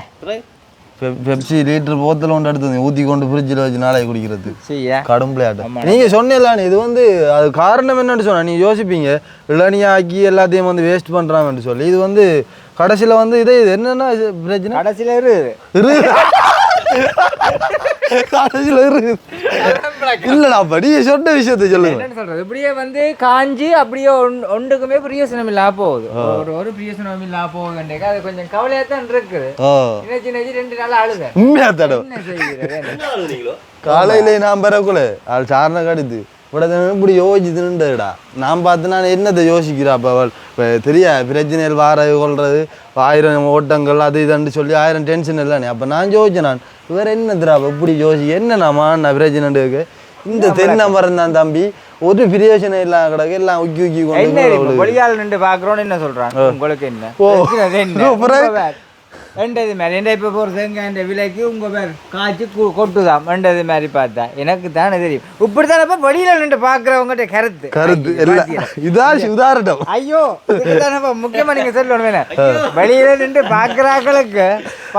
பெப்சி லிட்டர் போத்தல ஒன்று எடுத்து ஊற்றி கொண்டு ஃப்ரிட்ஜில் வச்சு நாளைக்கு குடிக்கிறது சரியா கடும் பிள்ளையாட்டம் நீங்கள் சொன்னீங்களானே இது வந்து அது காரணம் என்னன்னு சொன்னா நீங்கள் யோசிப்பீங்க இளநியாக்கி எல்லாத்தையும் வந்து வேஸ்ட் பண்ணுறாங்கன்னு சொல்லி இது வந்து கடைசியில் வந்து இது என்னென்னா பிரச்சனை கடைசியில் கடைசியில் இல்லைடா அப்படி சொன்ன விஷயத்தை சொல்லுங்க சொல்றது இப்படியே வந்து காஞ்சி அப்படியே ஒன்றுக்குமே பிரயோசனம் இல்லாம போகுது ஒரு பிரயோசனம் இல்லாம போகுது அது கொஞ்சம் கவலையா தான் இருக்குது சின்ன 2 நாள் அழுத உண்மையா தடம் காலையில நான் பெறக்குள்ள அது சாரண கடுத்து இப்படி யோசிச்சுதுன்னுடா நான் பார்த்து நான் என்னத்தை யோசிக்கிறா அப்போ அவள் இப்போ தெரியா பிரச்சனைகள் வார கொள்வது 1000 ஓட்டங்கள் அது இதுன்னு சொல்லி 1000 டென்ஷன் இல்லைனே அப்போ நான் யோசிச்சேன் நான் வேறு என்னதுடா இப்படி யோசி என்னண்ணாமா நான் பிரச்சனைக்கு இந்த தென்னை மரம் தான் தம்பி ஒரு பிரயோஜனம் இல்லாம கிடக்கு எல்லாம் உக்கி கொண்டு வெளியால் நின்று பார்க்குறோன்னு என்ன சொல்கிறாங்க உங்களுக்கு என்ன ரெண்டது மாதிரி என்ன இப்போ போகிற தேங்காய் விலைக்கு உங்கள் பேர் காய்ச்சி கொட்டுதான் ரெண்டது மாதிரி பார்த்தா எனக்கு தானே தெரியும் இப்படி தானப்பா வெளியில் நின்று பார்க்குறவங்ககிட்ட கருத்து இதான் உதாரணம் ஐயோ தானப்பா முக்கியமாக நீங்கள் சொல்லணும் வேணா வெளியில் நின்று பார்க்குறாங்களுக்கு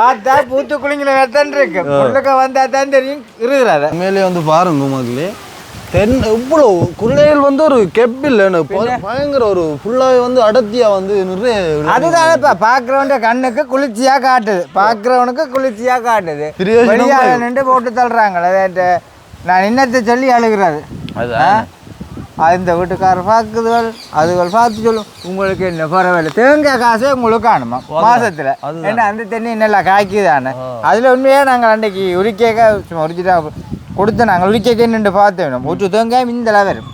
பார்த்தா பூத்து குளிங்கில தான் இருக்கு உள்ளக்க வந்தால் தான் தெரியும் இருக்கிறாத மேலே வந்து பாருங்க மக்களே இவ்வளோ குள்ளைகள் வந்து ஒரு கெப் இல்லைன்னு பயங்கர ஒரு ஃபுல்லாகவே வந்து அடர்த்தியாக வந்து நிறைய அதுதானப்பா பார்க்குறவன்ட கண்ணுக்கு குளிர்ச்சியாக காட்டுது பார்க்குறவனுக்கு குளிர்ச்சியாக காட்டுது வெளியால் நின்று போட்டு தள்ளுறாங்களே நான் இன்னத்தை சொல்லி அழுகிறது இந்த வீட்டுக்காரர் பார்க்குதுகள் அதுகள் பார்த்து சொல்லும் உங்களுக்கு என்ன பரவாயில்ல தேங்காய் காசே உங்களுக்கு காணுமா மாசத்துல ஏன்னா அந்த தண்ணி என்னெல்லாம் காய்க்குதானே அதில் உண்மையாக நாங்கள் அன்றைக்கு உரிக்க சும்மா உரிச்சுட்டா கொடுத்து நாங்கள் உரிக்க நின்று பார்த்தோம் ஒரு தேங்காய் இந்த வரும்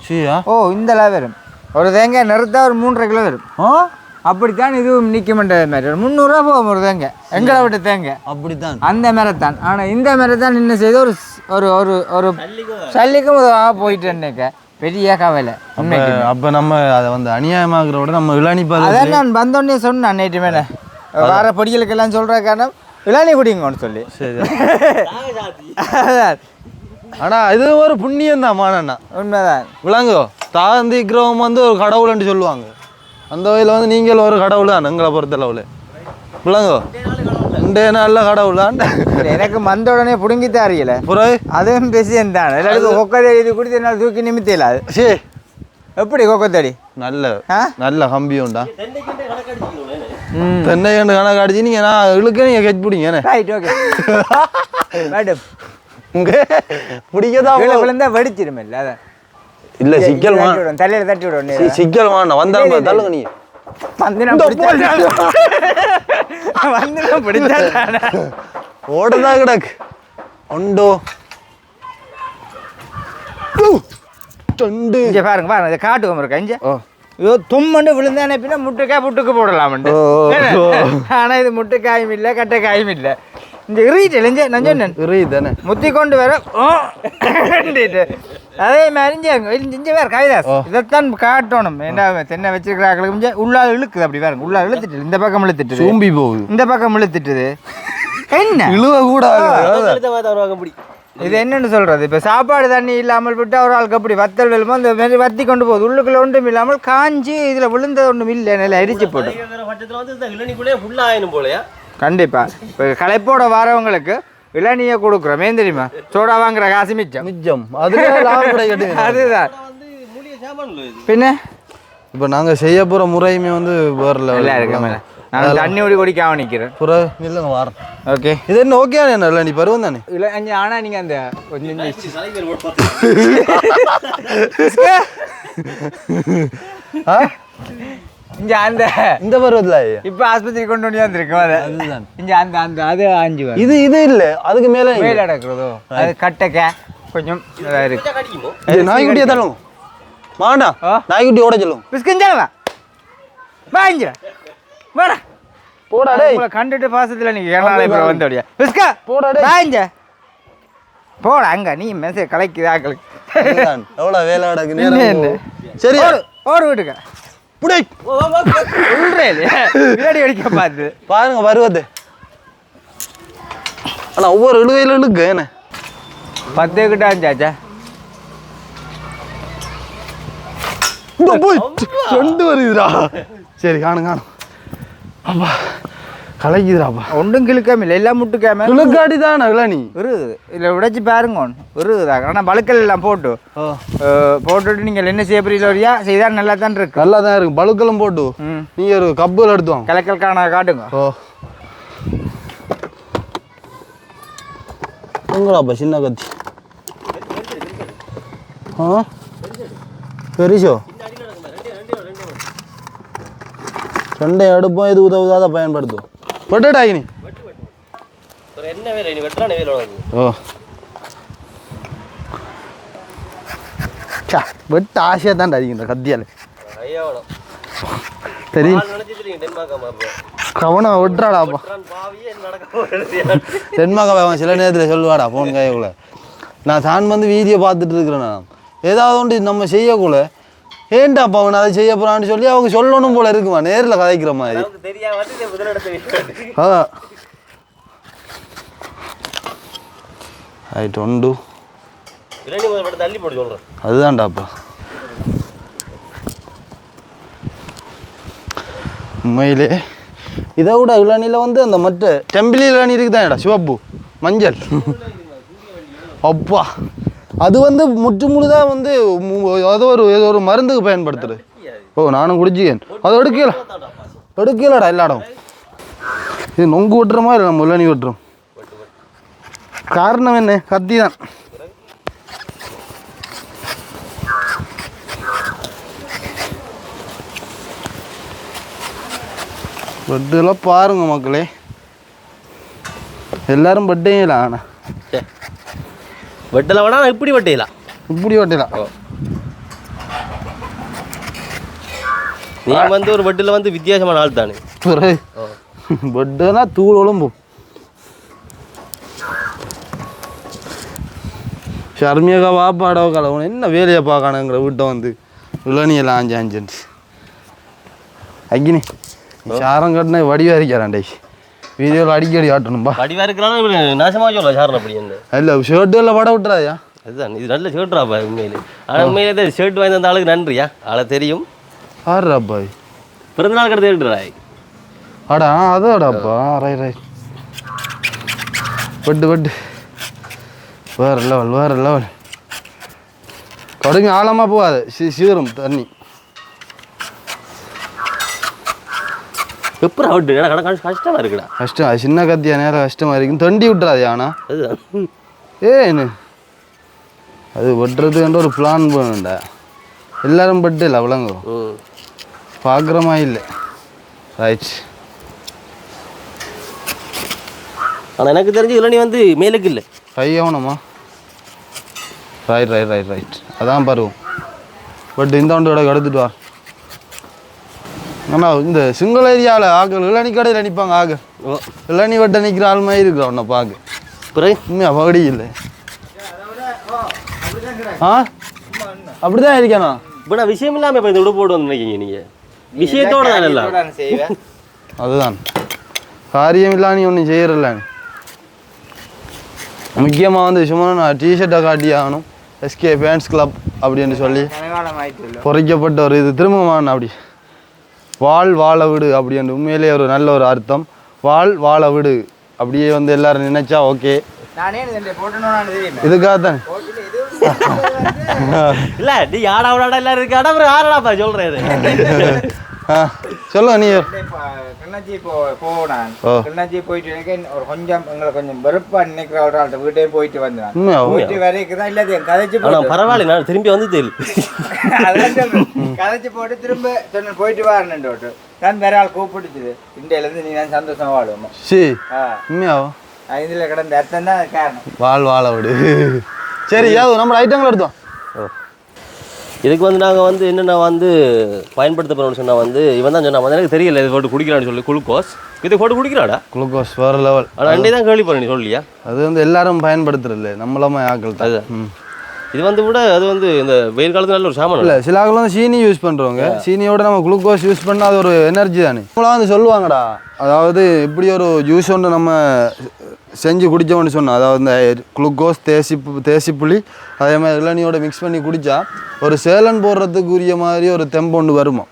இந்த வரும் ஒரு தேங்காய் நிறுத்தா ஒரு 3.5 கிலோ வரும் அப்படித்தான் இதுவும் நிற்க மாட்டது மாதிரி ஒரு 300 ரூபா போகும் ஒரு தேங்காய் எங்களை விட்டு தேங்காய் அப்படித்தான் அந்த மரத்தான் ஆனால் இந்த மரத்தான் என்ன செய்து ஒரு ஒரு ஒரு ஒரு சல்லிக்கும் போயிட்டு பெரிய கவலை அப்போ நம்ம அதை வந்து அநியாயமாகிற விட நம்ம இளநி அதான் நான் வந்தோடனே சொன்னேன் நேற்று மேலே வர பொடிகளுக்கெல்லாம் சொல்கிற காரணம் இளநி குடிங்கன்னு சொல்லி சரி ஆனால் இது ஒரு புண்ணியம் தான் மானண்ணா உண்மைதான் விளங்கோ தாந்திக்கிறவங்க வந்து ஒரு கடவுள்னு சொல்லுவாங்க அந்த வகையில் வந்து நீங்கள் ஒரு கடவுள் தான் எங்களை பொறுத்தளவில் விளங்கோ 2 நாளில் கடவுள் தான் எனக்கு வந்த உடனே பிடுங்கித்த அறியலை அதுவும் பேசியன் தான் எல்லாருக்கும் கொக்கத்தடி இது குடித்த நாள் தூக்கி நிமித்தல அது சரி எப்படி கொக்கத்தடி நல்ல கம்பி உண்டா தென்னை கண்டு கணக்கு அடிச்சு நீங்கள் நான் இழுக்க நீங்கள் கெட் பிடிங்க ரைட் ஓகே மேடம் பிடிக்கதான் விழுந்தா வெடிச்சிருமே இல்லை அதான் இல்லை சிக்கல் தலையில தட்டி விடும் சிக்கல் வாண்ணா வந்தாலும் தள்ளுங்க நீ ஓடதான் கிடக்கு உண்டோ பாருங்க பாருங்க காட்டுவோம் இருக்கா இங்க ஐயோ தும்மண்டு விழுந்தானே பின்னா முட்டைக்காய் புட்டுக்கு போடலாமண்டு ஆனா இது முட்டைக்காயும் இல்லை கட்டைக்காயும் இல்லை இந்த இறையிட்டு நான் சொன்னேன் இறையுதானே முத்தி கொண்டு வர அதே மாதிரி இங்கே வேறு கைதாஸ் இதைத்தான் காட்டணும் ஏன்னா தென்னை வச்சிருக்கிறாங்களுக்கு உள்ளால் இழுக்குது அப்படி பாருங்க உள்ளால் இழுத்துட்டு இந்த பக்கம் இழுத்துட்டு சூம்பி போகுது இந்த பக்கம் இழுத்துட்டுது என்ன இழுவ கூட இது என்னன்னு சொல்றது இப்போ சாப்பாடு தண்ணி இல்லாமல் விட்டு ஒரு ஆளுக்கு அப்படி வத்தல் வெல்லுமோ அந்த மாதிரி வத்தி கொண்டு போகுது உள்ளுக்குள்ள ஒன்றும் இல்லாமல் காஞ்சி இதில் விழுந்தது ஒன்றும் இல்லை நல்லா எரிச்சு போட்டு பட்சத்தில் வந்து இந்த இளநிக்குள்ளே ஃபுல்லாக ஆயிடும் போலையா. கண்டிப்பாக இப்போ களைப்போட வரவங்களுக்கு இளநியை கொடுக்குறோம் ஏன் தெரியுமா சோடா வாங்குற காசு மிச்சம் மிச்சம் அதுதான் லாபம் கிடைக்கட்டும். அதுதான் வந்து மூலிகை சாமான் இல்லை இது. பின்ன இப்போ நாங்கள் செய்ய போகிற முறையுமே வந்து வேறு நல்லா லெவலில் இருக்கு நான் தண்ணி ஓடி குடிக்காம நிற்கிறேன் புற இல்லைங்க வாரம். ஓகே இது என்ன ஓகேவானே என்ன நீ பருவம் தானே? இல்லை ஆனால் நீங்கள் அந்த கொஞ்சம் தலைவர் போட்டு பார்த்து. ஆ இங்கே அந்த இந்த பருவத்தில் ஐயா இப்போ ஆஸ்பத்திரி கொண்டு வந்து வந்திருக்கோம் அதை அதுதான் இங்கே அந்த அந்த அது ஆஞ்சு வரும் இது இது இல்லை அதுக்கு மேலே மேல் அடக்கிறதோ அது கட்டக்க கொஞ்சம் இதாக இருக்கு கடிக்குமோ நாய்க்குட்டியை தள்ளும் வாண்டா நாய்க்குட்டி ஓட சொல்லும் பிஸ்கஞ்சாலவா வாங்கிற வாடா போடா டேய் உங்களை கண்டுட்டு பாசத்தில் நீங்கள் கேரளாவில் இப்போ வந்தோடியா பிஸ்கா போடா டேய் வாங்க போடா அங்கே நீ மெசேஜ் கலைக்குது ஆக்களுக்கு அதுதான். எவ்வளோ வேலை நடக்கு நேரம் சரி ஓடு வீட்டுக்க புடை சொல்கிறேன் விளையாடி அடிக்க பார்த்து பாருங்க பருவத்தை ஆனால் ஒவ்வொரு இழுவையில் இழுக்கு என்ன 10 கிட்ட ஆச்சாச்சா இந்த போய் ரெண்டு வருதுடா சரி காணும் காணும் அப்பா கலைக்குதுடாப்பா ஒன்றும் கிழக்காம இல்லை எல்லாம் முட்டுக்காம கிழக்காடி தானே இல்லை நீ இருக்குது இதில் உடைச்சி பாருங்க இருக்குதா ஆனால் பழுக்கல் எல்லாம் போட்டு போட்டுட்டு நீங்கள் என்ன செய்ய புரியலையா செய்தால் நல்லா தான் இருக்கு நல்லா தான் இருக்கு பழுக்கெல்லாம் போட்டு நீங்கள் ஒரு கப்பில் எடுத்து வாங்க கலக்கல் காண காட்டுங்க ஓ உங்களாப்பா சின்ன கத்தி ஆ பெரிசோ ரெண்டை அடுப்போம் இது உதவுதாத பயன்படுத்தும் வெட்டடாகினி என்ன வேலை நீ வெட்டுறான வேலை உனக்கு. ஓ வெட்ட ஆசையாக தான் அடிக்கின்ற கத்தியால் ஐயா வேணும் சரி நினைச்சிட்டு டென்மார்க்காம கவனம் விட்டுறாடாப்பா பாவியே நடக்க தென்மாக்க அவன் சில நேரத்தில் சொல்லுவாடா ஃபோன் கையக்குள்ள நான் தான் வந்து வீடியோ பார்த்துட்டு இருக்கிறேன் நான் ஏதாவது ஒன்று நம்ம செய்யக்குள்ள ஏன்டாப்பா அவன் அதை செய்ய போகிறான்னு சொல்லி அவங்க சொல்லணும் போல இருக்குமா நேரில் கதைக்கிற மாதிரி தெரியாம முதலிடத்தை அதான் ரைட் ஒன்று இளநீ முதல் மட்டும் தள்ளி போட்டு சொல்கிறேன். அதுதான்டாப்பா உண்மையிலே இதை விட இளநியில் வந்து அந்த மற்ற டெம்பிளி இளநீ இருக்குதான்டா சிவப்பு மஞ்சள் அப்பா அது வந்து முற்று முழுதாக வந்து ஏதோ ஒரு மருந்துக்கு பயன்படுத்துறது. ஓ நானும் குடிச்சிக்கேன் அது எடுக்கலடா எல்லா இடம் இது நொங்கு விட்டுறோமா இல்லை நம்ம இளநீ விட்டுறோம் காரணம் என்ன கத்தி தான் பெட்டெல்லாம் பாருங்க மக்களே எல்லாரும் பட்டேலாம் ஆனால் வெட்டல வேணா இப்படி வெட்டையலாம் இப்படி வெட்டலாம் நீ வந்து ஒரு வெட்டில் வந்து வித்தியாசமான ஆள் தானே பெட்டுனா தூள் ஒழும்பும் ஷர்மியக்கா வாப்பாடவ கலவணும் என்ன வேலையை பார்க்கணுங்கிற வீட்டை வந்து இளநியெல்லாம் ஆஞ்சு அக்கினி சாரம் கட்டினா வடிவாக இருக்காராண்டே வீடியோவில் அடிக்கடி ஆட்டணும்பா வடிவாக இருக்கிறாலும் நாசமாக சொல்ல சாரணம் அப்படி என்ன இல்லை ஷர்ட்டுகளில் படம் விட்டுறாயா அதுதான் இது நல்ல ஷர்ட்ராப்பா உண்மையிலே ஆனால் உண்மையிலே ஷர்ட் வாங்கி அந்த ஆளுக்கு நன்றியா ஆளை தெரியும் ஆடுறாப்பா பிறந்தநாள் கடை தேடுறாய் ஆடா அதாடாப்பா ரைட் வெட்டு வேறு லெவல் கடுமை ஆழமாக போகாது சீரும் தண்ணி எப்படி அவுட்டு கடை கஷ்டமாக இருக்குடா கஷ்டம் அது சின்ன கத்தியா நேரம் கஷ்டமாக இருக்கும் தண்டி விட்டுறாது ஆனால் அதுதான் ஏன்னு அது வெட்டுறதுன்ற ஒரு பிளான் பண்ணுண்டா எல்லாரும் பட்டு இல்லை விளங்கும் பார்க்குற மாதிரி இல்லை ரைட் ஆனால் எனக்கு தெரிஞ்சு இளநீ வந்து மேலுக்கு இல்லை கையவனமா ரைட் அதான் பருவம் பட் இந்த ஒன்றோட எடுத்துட்டு வா ஆனால் இந்த சிங்கிள் ஏரியாவில் ஆக்கள் இளநீ கடையில் நிற்பாங்க ஆக்கள் இளநீ வெட்ட நிற்கிற ஆள் மாதிரி இருக்கிற உன்னை பார்க்க பிறகு உண்மையா பகடி இல்லை ஆ அப்படிதான் இருக்கேண்ணா இப்போ நான் விஷயம் இல்லாமல் இப்போ இந்த விட போட்டு வந்து நினைக்கிங்க நீங்கள் விஷயத்தோட தான் எல்லாம் அதுதான் காரியம் இல்லா நீ ஒன்றும் செய்யறல்ல முக்கியமாக வந்து சும்மா நான் டிஷர்ட்டை காட்டி ஆகணும் எஸ்கே ஃபேன்ஸ் கிளப் அப்படின்னு சொல்லி பொறிக்கப்பட்ட ஒரு இது திரும்பமான அப்படி வாழ் வாழ விடு அப்படின்னு உண்மையிலேயே ஒரு நல்ல ஒரு அர்த்தம் வாழ் வாழ விடு அப்படியே வந்து எல்லாரும் நினைச்சா ஓகே இதுக்காக தான் இல்லை நீ ஆடா விடாடா எல்லாரும் இருக்கு ஆடா ஆடாப்பா சொல்கிறேன் சொல்லுங்க நீ கிளிநொச்சி போனான் கிளிநொச்சி போயிட்டு ஒரு கொஞ்சம் எங்களை கொஞ்சம் வெறுப்பா நினைக்கிற ஒரு ஆள்கிட்ட வீட்டே போயிட்டு வந்தான் போயிட்டு வரைக்கும் தான் இல்லாத கதைச்சு பரவாயில்ல நான் திரும்பி வந்து தெரியல அதான் சொல்றேன் கதைச்சு போட்டு திரும்ப சொன்ன போயிட்டு வரணுன்ட்டு நான் வேற ஆள் கூப்பிட்டுச்சுது இந்தியிலேருந்து நீ நான் சந்தோஷமா வாழுவோம் உண்மையாவும் இதுல கிடந்த அர்த்தம் தான் காரணம் வாழ் வாழ விடு சரி யாவது நம்ம ஐட்டங்கள் எடுத்தோம் இதுக்கு வந்து நாங்கள் வந்து என்னென்ன வந்து பயன்படுத்த போகிறோம்னு சொன்னால் வந்து இவன் தான் சொன்னா வந்து எனக்கு தெரியல இது போட்டு குடிக்கிறான்னு சொல்லி குளுக்கோஸ் இது போட்டு குடிக்கிறாடா குளுக்கோஸ் வேறு லெவல் ஆனால் அண்டே தான் கேள்வி பண்ணி சொல்லியா அது வந்து எல்லாரும் பயன்படுத்துறதில்ல நம்மளாம ஆக்கள் தான் இது வந்து விட அது வந்து இந்த வெயில் காலத்துல நல்ல ஒரு சாமான் இல்லை சில ஆக்கள் வந்து சீனி யூஸ் பண்ணுறவங்க சீனியோட நம்ம குளுக்கோஸ் யூஸ் பண்ணால் அது ஒரு எனர்ஜி தானே நம்மளாம் வந்து சொல்லுவாங்கடா அதாவது இப்படி ஒரு ஜூஸ் ஒன்று நம்ம செஞ்சு குடித்தோம்னு சொன்னோம் அதாவது இந்த குளுக்கோஸ் தேசிப்புளி அதே மாதிரி இளநியோட மிக்ஸ் பண்ணி குடித்தா ஒரு சேலன் போடுறதுக்கு உரிய மாதிரி ஒரு தெம்பு ஒன்று வருமா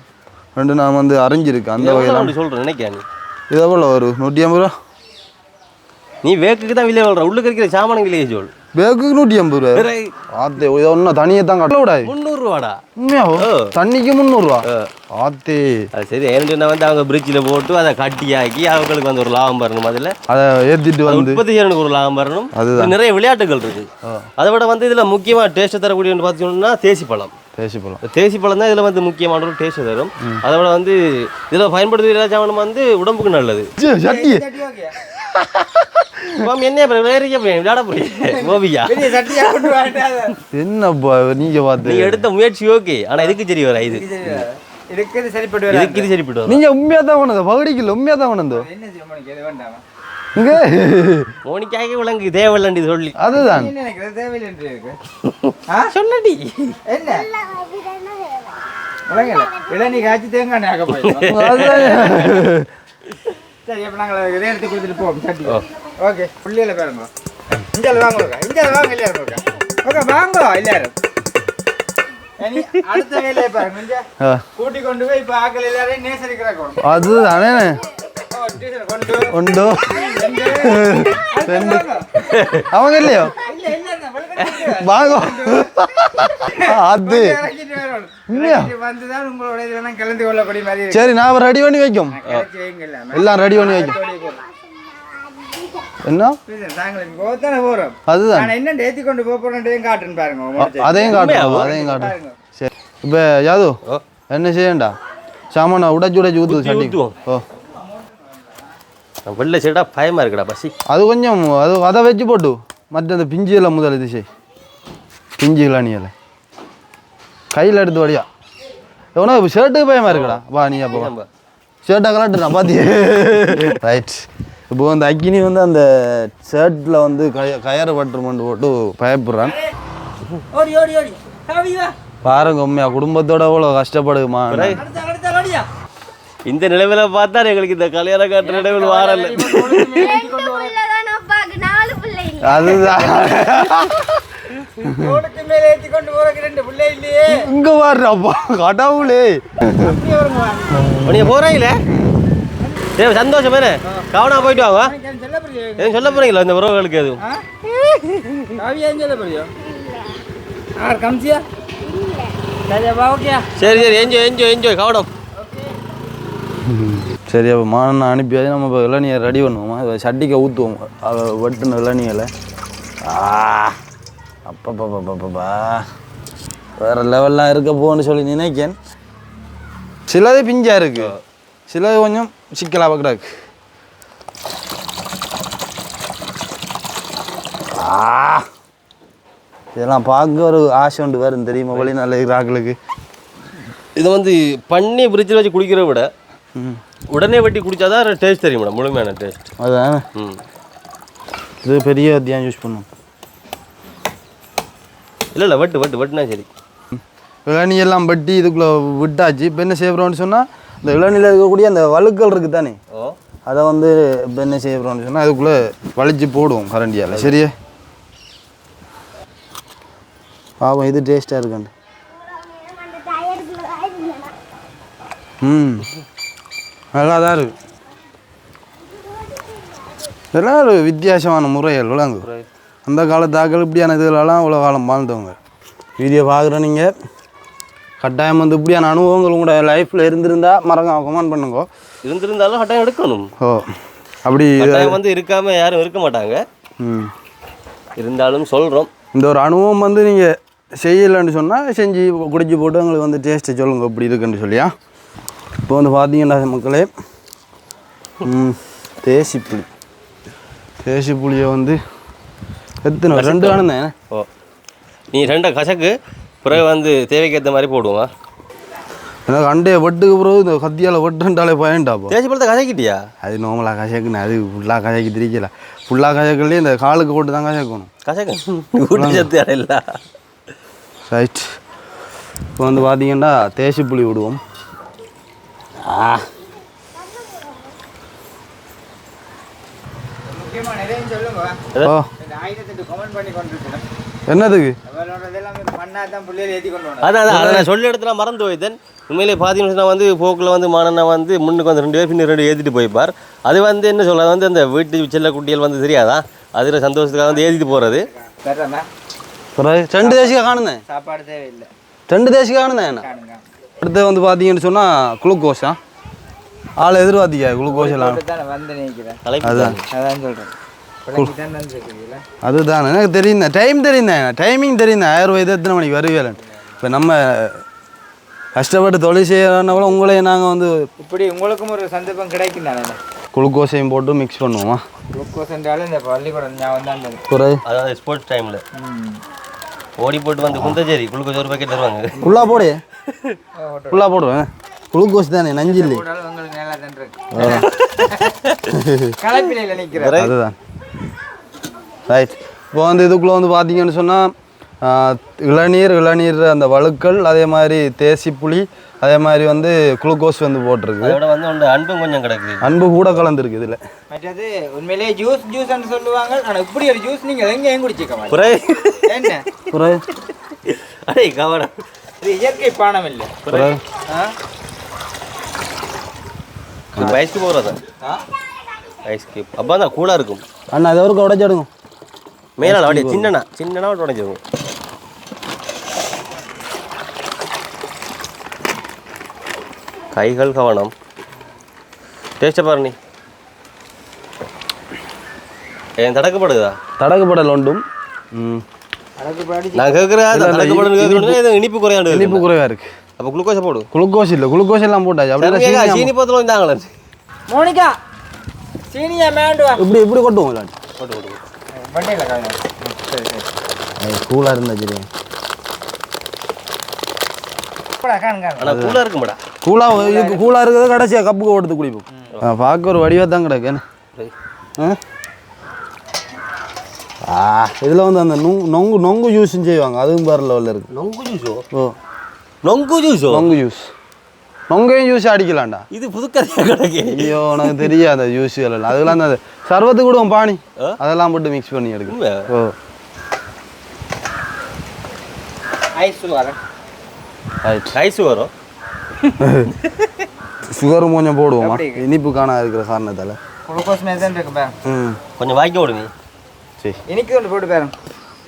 ரெண்டு நான் வந்து அறிஞ்சிருக்கேன் அந்த வகையில் சொல்கிறேன் நினைக்கிறேன் இது எவ்வளோ ஒரு 150 ரூபா நீ வேக்குக்கு தான் விலையை சொல்கிற உள்ளுக்கு இருக்கிற சாமான் விலையை சொல் பேக்குக்கு 150 ரூபா ஆத்தே இதை ஒன்றும் தனியை தான் கட்ட விடாது 300 ரூபாடா உண்மையாவும் தண்ணிக்கு 300 ரூபா ஆத்தே அது சரி ஏன்னா வந்து அவங்க பிரிட்ஜில் போட்டு அதை கட்டியாக்கி அவங்களுக்கு வந்து ஒரு லாபம் வரணும் அதில் அதை ஏற்றிட்டு வந்து உற்பத்தி செய்யறதுக்கு ஒரு லாபம் வரணும் அதுதான் நிறைய விளையாட்டுகள் இருக்கு அதை விட வந்து இதில் முக்கியமாக டேஸ்ட்டை தரக்கூடியன்னு பார்த்தீங்கன்னா தேசிப்பழம் தேசிப்பழம் தான் இதில் வந்து முக்கியமான ஒரு டேஸ்ட் தரும் அதை விட வந்து இதில் பயன்படுத்துகிற சாமான் வந்து உடம்புக்கு நல்லது என்ன விளையாட போறியா என்னப்பா நீங்க பார்த்து நீங்க எடுத்த முயற்சி ஓகே ஆனா இதுக்கு சரி வர இதுக்கு சரிப்பட்டு நீங்க உண்மையா தான் கொண்டது பகுடிக்கல உண்மையா தான் கொண்டது இங்க மோனிக்காக விளங்கு தேவையில்லை சொல்லி அதுதான் சொன்னடி என்ன இளநீ காய்ச்சி தேங்காய் சரி அப்போ நாங்கள் இதை எடுத்து கொடுத்துட்டு போவோம் சட்டி ஓகே புள்ளியில் பாருங்க இஞ்சால் வாங்க இல்லையா ஓகே வாங்க எல்லாரும் அடுத்த வேலையை பாருங்க கூட்டி கொண்டு போய் இப்போ ஆக்கள் எல்லாரையும் நேசரிக்கிறாங்க அதுதானே உண்டோ அவங்க இல்லையோ வாங்க அது சரி நான் ரெடி பண்ணி வைக்கும் எல்லாம் ரெடி பண்ணி வைக்கும் என்ன அதுதான் ஏற்றி கொண்டு போறேன் காட்டுன்னு பாருங்க அதையும் காட்டுவோம் சரி இப்போ யாது என்ன செய்யண்டா சாமான உடைச்சு ஊற்றுது சட்டி ஓ வெளில சைடா பயமா இருக்குடா பசி அது கொஞ்சம் அது அதை வச்சு போட்டு மற்ற அந்த பிஞ்சுகளை முதல் இது செய் பிஞ்சுகளா நீ அதை கையில் எடுத்து வழியா எவனா ஷர்ட்டுக்கு பயமா இருக்குடா வா நீ அப்போ ஷர்ட்டாக கலாட்டுறா பாத்தியே ரைட் இப்போ அந்த அக்கினி வந்து அந்த ஷர்ட்டில் வந்து கயறு பட்டுருமண்டு போட்டு பயப்படுறான் பாருங்க உண்மையா குடும்பத்தோட எவ்வளோ கஷ்டப்படுமா இந்த நிலைமையில பார்த்தா எங்களுக்கு இந்த கல்யாண காட்டு நிலைமையில் வாரல அதுதான் இங்க வர்றப்பா கடவுளே நீங்க போறீங்களே சந்தோஷம் வேற கவனம் போயிட்டு வாங்க எதுவும் சொல்ல போறீங்களா இந்த உறவுகளுக்கு எதுவும் சரி சரி என்ஜாய் என்ஜாய் என்ஜாய் கவனம் சரி அப்போ மானனை அனுப்பியாச்சு நம்ம இப்போ இளநியை ரெடி பண்ணுவோமா சட்டிக்க ஊற்றுவோம் அதை வெட்டுன இளநியலை அப்பப்பா வேறு லெவல்லாம் இருக்க போன்னு சொல்லி நினைக்கேன் சிலது பிஞ்சா இருக்கு சிலது கொஞ்சம் சிக்கலாக கிடக்கு இதெல்லாம் பார்க்க ஒரு ஆசை உண்டு வரும் தெரியுமா வழி நல்ல ஆக்களுக்கு இதை வந்து பண்ணி ஃப்ரிட்ஜில் வச்சு குடிக்கிறத விட உடனே வெட்டி குடிச்சாதான் டேஸ்ட் தெரியும் மேடம் முழுமையான டேஸ்ட் அதான் இது பெரிய அத்தியாயம் யூஸ் பண்ணும் இல்லை வெட்டுனா சரி இளநியெல்லாம் பட்டி இதுக்குள்ளே விட்டாச்சு இப்போ என்ன செய்யறோம்னு சொன்னால் இந்த இளநியில் இருக்கக்கூடிய அந்த வழுக்கள் இருக்குது தானே அதை வந்து இப்போ என்ன செய்யறோம்னு சொன்னால் அதுக்குள்ளே வலிச்சு போடுவோம் கரண்டியால் சரியே பாவம் இது டேஸ்ட்டாக இருக்காண்டு. நல்லா தான் இருக்கு. இதெல்லாம் ஒரு வித்தியாசமான முறைகள் விளங்கு. அந்த காலத்தாக்கள் இப்படியான இதுகளெல்லாம் இவ்வளோ காலம் வாழ்ந்தவங்க. வீடியோ பார்க்குற நீங்கள் கட்டாயம் வந்து இப்படியான அனுபவங்கள் உங்களோட லைஃப்பில் இருந்திருந்தா மறக்காம கமெண்ட் பண்ணுங்க. இருந்திருந்தாலும் கட்டாயம் எடுக்கணும். அப்படி வந்து இருக்காமல் யாரும் இருக்க மாட்டாங்க. இருந்தாலும் சொல்கிறோம், இந்த ஒரு அனுபவம் வந்து நீங்கள் செய்யலைன்னு சொன்னால் செஞ்சு குடிச்சு போட்டு உங்களுக்கு வந்து டேஸ்ட்டை சொல்லுங்க இப்படி இருக்குன்னு சொல்லியா. இப்போ வந்து பார்த்தீங்கன்னா மக்களே தேசி புளியை வந்து எத்தனை 2 காணுந்தேன். நீ 2 கசக்கு பிறகு வந்து தேவைக்கேற்ற மாதிரி போடுவோம். எனக்கு அண்டைய வெட்டுக்கு பிறகு இந்த கத்தியால் வெட்டுன்றாலே பயன்டாப்போ. தேசி பழத்தை கசக்கிட்டியா? அது நார்மலாக கசக்குன்னு அது ஃபுல்லாக கசக்கி திரிக்கல. ஃபுல்லாக கசக்கலையே இந்த காலுக்கு போட்டு தான் கசக்கணும். கசக்கு இல்லை. ரைட். இப்போ வந்து பார்த்தீங்கன்னா தேசி புளி விடுவோம். என்னதுக்கு அதான் சொல்லி இடத்துல மறந்து போய்த்தேன். உண்மையிலே பார்த்தீங்கன்னா வந்து போக்கில் வந்து மானன்னா வந்து முன்னுக்கு வந்து 2 பேர் பின்ன 2 ஏற்றிட்டு போய்ப்பார். அது வந்து என்ன சொல்ல வந்து அந்த வீட்டு செல்ல குட்டிகள் வந்து தெரியாதா, அதில் சந்தோஷத்துக்காக வந்து ஏற்றிட்டு போகிறது. 2 தேசிக்காக காணுந்தேன். சாப்பாடு தேவையில்லை. 2 தேசிக்காக காணுந்தேன். என்ன அடுத்து வந்து பார்த்தீங்கன்னு சொன்னால் குளுக்கோஸா ஆள் எதிர்பார்த்திக்கா குளுக்கோஸ் எல்லாம் வந்து நிற்கிறேன். அதுதான் அதான் சொல்கிறேன். அதுதான் எனக்கு தெரியுந்தேன். டைம் தெரியுந்தேன். டைமிங் தெரியுந்தேன். 1000 ரூபாய் எத்தனை மணிக்கு வருவேலன்னு. இப்போ நம்ம கஷ்டப்பட்டு தொழில் செய்யறதுனால உங்களையும் நாங்கள் வந்து இப்படி உங்களுக்கும் ஒரு சந்தர்ப்பம் கிடைக்கும் தானே. குளுக்கோஸையும் போட்டு மிக்ஸ் பண்ணுவோமா. குளுக்கோஸ் என்றாலும் இந்த பள்ளிக்கூடம் ஞாபகம் தான். அதாவது ஸ்போர்ட்ஸ் டைமில் ஓடி போட்டு வந்து குந்தச்சேரி குளுக்கோஸ் 1 பாக்கெட் தருவாங்க. ஃபுல்லாக போடு. ஃபுல்லாக போடுவேன். குளுக்கோஸ் தானே நஞ்சு இல்லை. அதுதான் ரைட். இப்போ வந்து இதுக்குள்ளே வந்து பார்த்தீங்கன்னு சொன்னால் இளநீர் அந்த வழுக்கள், அதே மாதிரி தேசி புளி, அதே மாதிரி வந்து குளுக்கோஸ் வந்து போட்டிருக்கு. அதோட வந்து அன்பும் கொஞ்சம் கிடக்கு. அன்பு கூட கலந்துருக்கு இதில். மற்றது உண்மையிலேயே ஜூஸ்ன்னு சொல்லுவாங்க. ஆனால் இப்படி ஒரு ஜூஸ் நீங்கள் எங்கேயும் குடிச்சிக்க என்ன புற அடே கவனம், இது இயற்கை பானம் இல்லை. ஐஸ்க்கு போகிறதா ஐஸ்க்கு அப்போ தான் கூலாக இருக்கும். அண்ணா அதை ஒரு உடச்சாடுங்க மேலால் அப்படியே சின்னனா உடஞ்சிருக்கும். கைகள் கவனம். டேஸ்ட்டை பாரு நீ. ஏன் தடக்கப்படுதா? தடக்கப்படல் ஒன்றும் நான் கேட்குறேன். இனிப்பு குறையாண்டு. இனிப்பு குறைவா இருக்கு. அப்போ குளுக்கோஸை போடு. குளுக்கோஸ் இல்லை, குளுக்கோஸ் எல்லாம் போட்டாச்சு. அப்படியே சீனி பத்தில் வந்தாங்களே மோனிகா சீனியா மேண்டுவா. இப்படி கொட்டுவோம் இல்லாட்டி போட்டு கூலாக இருந்தா சரி. ஆனால் கூலாக இருக்குமாடா. கூலாக இருக்கிறது கடைசியாக கப்புக்கு ஓடுத்து குடிப்போம். பார்க்க ஒரு வடிவாக தான் கிடக்கு. இதில் வந்து அந்த நொங்கு ஜூஸும் செய்வாங்க. அதுவும் வேறு லெவலில் இருக்குது. நொங்கு ஜூஸோ? ஓ நொங்கு ஜூஸ் நொங்கையும் ஜூஸ் அடிக்கலாம்டா. இது புதுக்கதையாக கிடக்கு. ஐயோ எனக்கு தெரியாது அந்த ஜூஸுகள் எல்லாம். அதெல்லாம் அந்த சர்வத்துக்கு விடுவோம் பானி, அதெல்லாம் போட்டு மிக்ஸ் பண்ணி எடுக்கும். ஓ ஐஸ் வரும். சுகரும் கொஞ்சம் போடுவோமா இனிப்பு காணா இருக்கிற காரணத்தால். கொஞ்சம் வாய்க்க விடுங்க. சரி இனிக்கு ஒன்று போட்டு பாருங்க.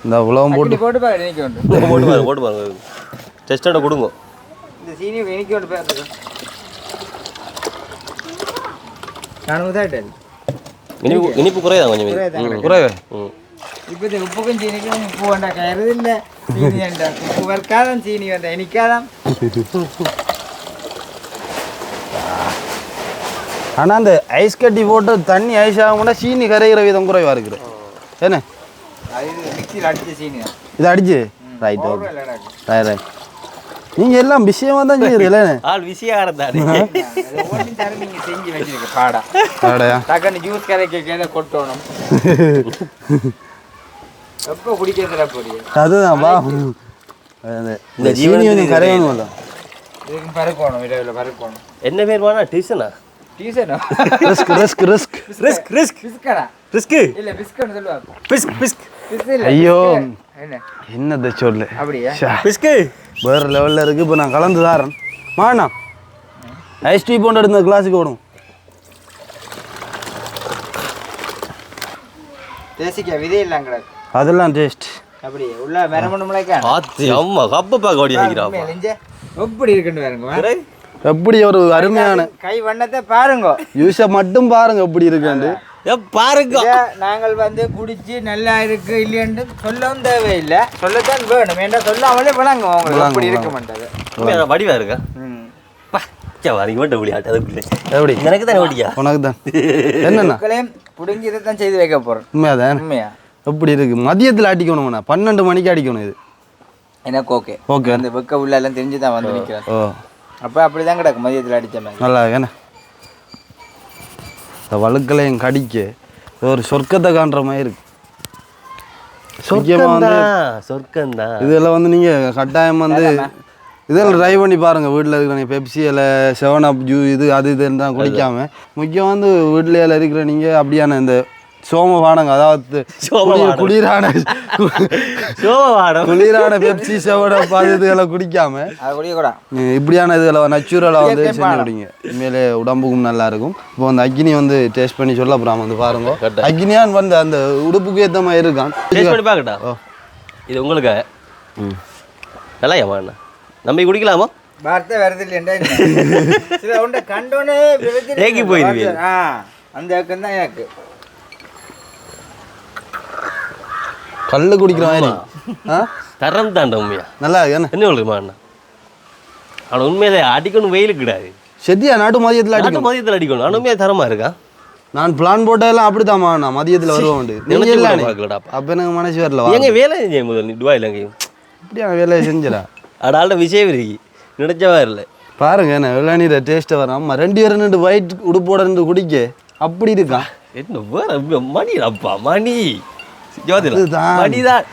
இந்த உலகம் போட்டு பாரு. இனிக்கு ஒன்று போட்டு பாருங்க. டெஸ்ட்டோட கொடுங்க. இந்த சீனி இனிக்கு ஒன்று பாருங்க. இனிப்பு குறையதா கொஞ்சம் குறைவே. இப்போ இந்த உப்புக்கும் சீனிக்கும் உப்பு வேண்டா கயறது இல்லை. சீனி வேண்டா உப்பு வர்க்காதான் சீனி வேண்டா இனிக்காதான். ஆனால் அந்த ஐஸ் கட்டி போட்டு தண்ணி ஐஸ் ஆகும்னா சீனி கரைகிற விதம் குறைவாக இருக்குது. என்ன மிக்சியில் அடிச்ச சீனி இது அடிச்சு ரைட் ஓகே ரைட். நீங்கள் எல்லாம் விஷயமாக தான் செய்யுறீங்களே. ஆள் விஷயம் நீங்கள் செஞ்சு வச்சிருக்க பாடா பாடையா டக்குன்னு ஜூஸ் கரைக்க கொட்டணும். எப்போ குடிக்கிறதுல போறிய அதுதான் பா. இந்த ஜீவனி கொஞ்சம் கரையணும் தான். இதுக்கு பருக்கணும். இரவில் பருக்கணும். என்ன பேர் வேணா டியூஷனா? டியூஷனா? Risk risk risk risk risk பிஸ்கடா? ரிஸ்க் இல்லை பிஸ்கட்னு சொல்லுவாங்க. பிஸ்க் பிஸ்க் பிஸ் இல்லை. ஐயோ என்ன என்னத்தை சொல்லு அப்படியா பிஸ்கு வேறு லெவலில் இருக்குது. இப்போ நான் கலந்து தாரேன் மாண்ணா. ஐஸ் டீ போன்ற எடுத்த கிளாஸுக்கு ஓடும். தேசிக்க விதை இல்லாங்க கிடக்கு அதெல்லாம் டேஸ்ட். அப்படியே உள்ள மரமணு முளைக்கான ஆத்தி அம்மா கப்ப பாக்க ஓடி வைக்கிறாப்பா. எப்படி இருக்குன்னு பாருங்க. எப்படி ஒரு அருமையான கை வண்ணத்தை பாருங்க. யூஸை மட்டும் பாருங்க எப்படி இருக்குன்னு. பாருங்க நாங்கள் வந்து குடிச்சு நல்லா இருக்கு இல்லைன்னு சொல்லவும் தேவையில்லை, சொல்லத்தான் வேணும். ஏன்டா சொல்லாமலே விளங்க உங்களுக்கு அப்படி இருக்க மாட்டாது. வடிவா இருக்கா எப்படி எனக்கு தானே ஓடியா உனக்கு தான் என்னண்ணா புடுங்கி இதை தான் செய்து வைக்க போறேன். உண்மையாதான் உண்மையா எப்படி இருக்கு? மதியத்தில் அடிக்கணும்ண்ணா 12 மணிக்கு அடிக்கணும் இது. எனக்கு ஓகே ஓகே. அந்த வெக்க உள்ள எல்லாம் தெரிஞ்சு தான் வந்து நிற்கிறேன். ஓ அப்போ அப்படி தான் கிடக்கு மதியத்தில் அடித்த மாதிரி. நல்லா ஏன்னா இந்த வழுக்கலையும் கடிக்க ஒரு சொர்க்கத்தை காண்ற மாதிரி இருக்கு. சொர்க்கம்தான். இதெல்லாம் வந்து நீங்கள் கட்டாயம் வந்து இதெல்லாம் ட்ரை பண்ணி பாருங்கள். வீட்டில் இருக்கிற நீங்கள் பெப்சி இல்லை 7up ஜூ இது அது இதுன்னு தான் குடிக்காம முக்கியம் வந்து வீட்டில் இருக்கிற நீங்கள் அப்படியான இந்த சோமபானங்க, அதாவது குளிரான பெப்சி 7up அது இதெல்லாம் குடிக்காம இப்படியான இதில் நேச்சுரலாக வந்து செஞ்சு குடிங்க. உண்மையிலே உடம்புக்கும் நல்லா இருக்கும். இப்போ அந்த அக்னி வந்து டேஸ்ட் பண்ணி சொல்ல அப்புறம் வந்து பாருங்க. அக்னியான் வந்து அந்த உடுப்புக்கு ஏற்ற மாதிரி இருக்கான். இது உங்களுக்கு நல்லா ஏமாண்ணா நம்பி குடிக்கலாமா? வார்த்தை வருது இல்லையா சில உண்டை கண்டோன்னே ஏக்கி போயிருவீங்க. அந்த ஏக்கம் தான் எனக்கு கல்லு குடிக்கிற மாதிரி தரம் தாண்ட உண்மையா நல்லா என்ன சொல்லுமா அண்ணா? ஆனால் உண்மையிலே அடிக்கணும் வெயிலுக்கு கிடையாது. செத்தியா நாட்டு மதியத்தில் அடிக்கணும். மதியத்தில் அடிக்கணும். ஆனால் உண்மையாக தரமா இருக்கா? நான் பிளான் போட்டதெல்லாம் அப்படித்தாம்மா. நான் மதியத்தில் வருவோம். அப்போ எனக்கு மனசு வரல. எங்க வேலை செஞ்சேன் முதல் நீ துபாயில் எங்கேயும் இப்படியான வேலையை செஞ்சிடா அடால விஷயம் இருக்கு நினைச்சவா இல்லை பாருங்க. என்ன வெள்ளாநீரை டேஸ்ட்டை வர அம்மா 2 பேரும் 2 ஒயிட் உடுப்போட 2 குடிக்க அப்படி இருக்கான். என்ன வேற மணி அப்பா மணி மணிதான்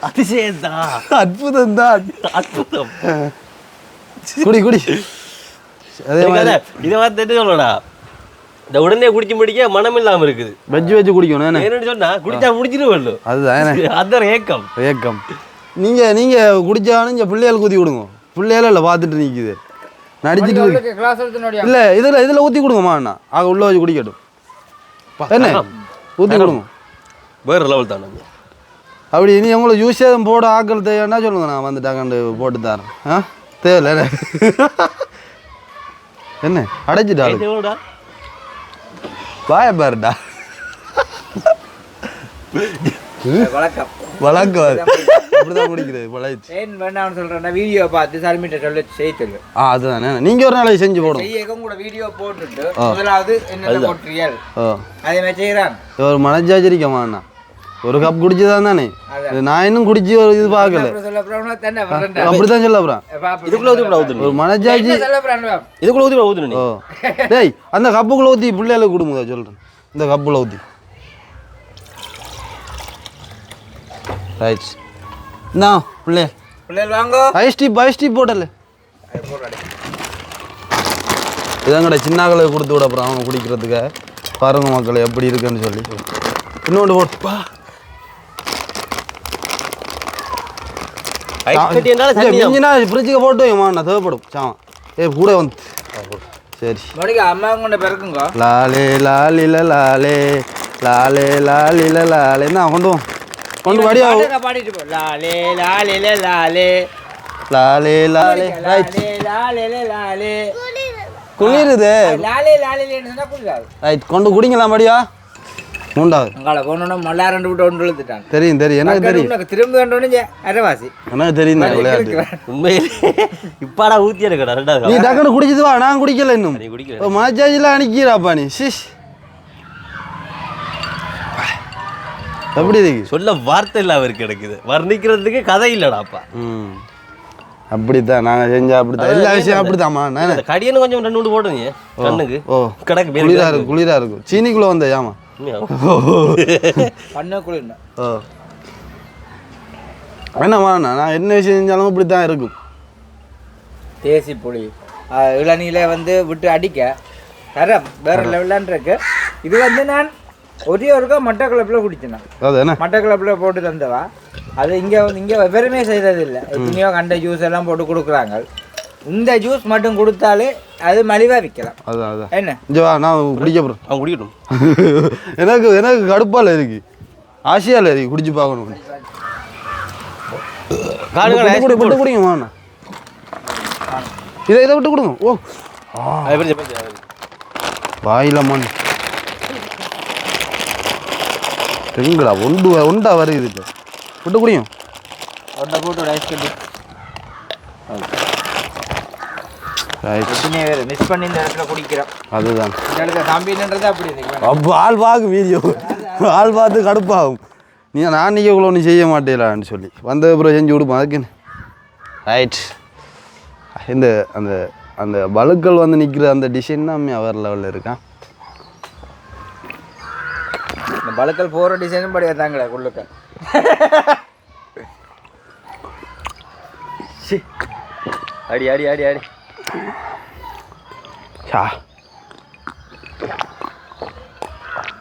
அதிசயம்தான் அற்புதம் தான் அற்புதம். குடி குடி அதே மாதிரி இதை பார்த்துட்டு சொல்லடா இந்த உடனே குடிச்சு முடிக்க மனம் இல்லாம இருக்குது. வச்சு குடிக்கணும். என்னன்னு சொன்னா குடிச்சா முடிச்சிருவല്ലോ. அதுதான் அதான் ஏக்கம் ஏக்கம். நீங்க குடிச்சாலும் இங்கே பிள்ளைகள் ஊற்றி கொடுங்க. பிள்ளைகள இல்லை பார்த்துட்டு நிற்குது நடிச்சிட்டு இல்லை இதில் ஊற்றி கொடுங்கம்மா. அண்ணா ஆக உள்ள வச்சு குடிக்கட்டும். என்ன ஊற்றி கொடுங்க. வேறு லெவல் தானே அப்படி இனி உங்களை ஜூஸ் எதுவும் போட ஆக்கள் தேவைன்னா சொல்லுங்க. நான் வந்துட்டாக்கண்டு போட்டு தரேன். தேவையில்ல என்ன அடைச்சிட்டா வாய பாருடா. வழக்கம் அப்படிதான் குடிக்கிறது பழகிச்சு. ஏன் வேணாம்னு சொல்றேன்னா வீடியோ பார்த்து சர்மிட்ட சொல்ல செய்ய சொல்லு. அதுதானே நீங்கள் ஒரு நாளைக்கு செஞ்சு போடும். செய்யக்கும் கூட வீடியோ போட்டுட்டு முதலாவது என்ன போட்டுறியால் அதே மாதிரி செய்யறான். ஒரு மனஜாச்சரிக்கமா அண்ணா ஒரு கப் குடிச்சுதான் தானே. நான் இன்னும் குடிச்சு ஒரு இது பார்க்கல. அப்படித்தான் சொல்ல போறேன். ஒரு மனஜாச்சி இதுக்குள்ள ஊத்தி ஊத்துறேன். டேய் அந்த கப்புக்குள்ள ஊத்தி பிள்ளைகளுக்கு கொடுங்க சொல்றேன். இந்த கப்புல ஊத்தி ரைட். நான் பிள்ளைகள் வாங்க ஐஸ் டீ போடல இதங்கட சின்னாக்களை கொடுத்து விட அப்புறம் அவங்க குடிக்கிறதுக்கு பாருங்க மக்கள் எப்படி இருக்குன்னு சொல்லி இன்னொன்று போட்டுப்பா. ஃப்ரிட்ஜுக்கு போட்டு வைங்கம்மா. நான் தேவைப்படும் சாமா கூட வந்து சரி அம்மா கொண்ட பிறக்குங்க. லாலே லாலில லாலே லாலே லாலில லாலே நான் கொண்டு வடியா பாடிட்டு போ. லாலே லாலில லாலே லாலே லாலே ரைட் லாலே லாலே குளிருது. லாலே லாலேன்னு சொன்னா குளிராது. ரைட் கொண்டு குடிங்கலாம் மடியா. மூண்டாவது அங்கால போனோன்னா மல்லா 2 விட்டு ஒன்று இழுத்துட்டான். தெரியும் எனக்கு தெரியும். திரும்ப கண்டோன்னு அரைவாசி எனக்கு தெரியும் விளையாட்டு. உண்மையிலே இப்பாடா ஊத்தி இருக்கடா ரெண்டாவது நீ டக்குன்னு குடிச்சது வா. நான் குடிக்கல இன்னும். மனச்சாச்சில அனுக்கிறாப்பா நீ. சிஷ் எப்படி இருக்கு சொல்ல வார்த்தை இல்லை அவருக்கு கிடைக்குது. வர்ணிக்கிறதுக்கு கதை இல்லடாப்பா. அப்படித்தான் நாங்கள் செஞ்சா அப்படித்தான் எல்லா விஷயம் அப்படித்தாம்மா. கடியன்னு கொஞ்சம் 2 போடுங்க கண்ணுக்கு. ஓ கிடக்கு குளிரா இருக்கும். சீனிக்குள்ள வந்த ஏமா என்னம்மா நான் என்ன விஷயம் செஞ்சாலும் இப்படித்தான் இருக்கும். தேசி புளி இளநீல வந்து விட்டு அடிக்க தரம் வேற லெவலான் இருக்கு. இது வந்து நான் ஒரே ஒருக்கா மட்டக்களப்பில் குடிச்சேன். மட்டக்களப்பில் போட்டு தந்தவா அது இங்கே வெறுமே செய்யறதில்லை. எத்தனையோ கண்ட ஜூஸ் எல்லாம் போட்டு கொடுக்குறாங்க. இந்த ஜூஸ் மட்டும் கொடுத்தாலே அது மலிவாக விற்கலாம். அதான் என்ன நான் குடிக்க போகிறேன். அவன் குடிக்கட்டும். எனக்கு கடுப்பால் இருக்கு, ஆசையால் இருக்கு, குடிச்சு பார்க்கணும். விட்டு குடிங்க, இதை விட்டு கொடுங்க. ஓ வாயிலம்மான் எங்கடா ஒண்டா வருது. இப்போ விட்டு குடியும் ஒன்றை போட்டு ஐஸ் கட்டி மிஸ் பண்ணி இந்த இடத்துல குடிக்கிறோம். அதுதான் இந்த இடத்துல தம்பின்றது அப்படி இருக்கு. அப்போ ஆள் பார்க்க வீடியோ ஆள் பார்த்து கடுப்பாகும். நான் நிற்கக்குள்ள ஒன்றும் செய்ய மாட்டேலான்னு சொல்லி வந்த அப்புறம் செஞ்சு கொடுப்போம். அதுக்குன்னு ரைட். இந்த அந்த அந்த பலுக்கள் வந்து நிற்கிற அந்த டிசைன் தான் அவர் லெவலில் இருக்கான். இந்த பலுக்கள் போகிற டிசைனும் படியா தாங்களே உள்ளுக்க. அடி அடி அடி அடி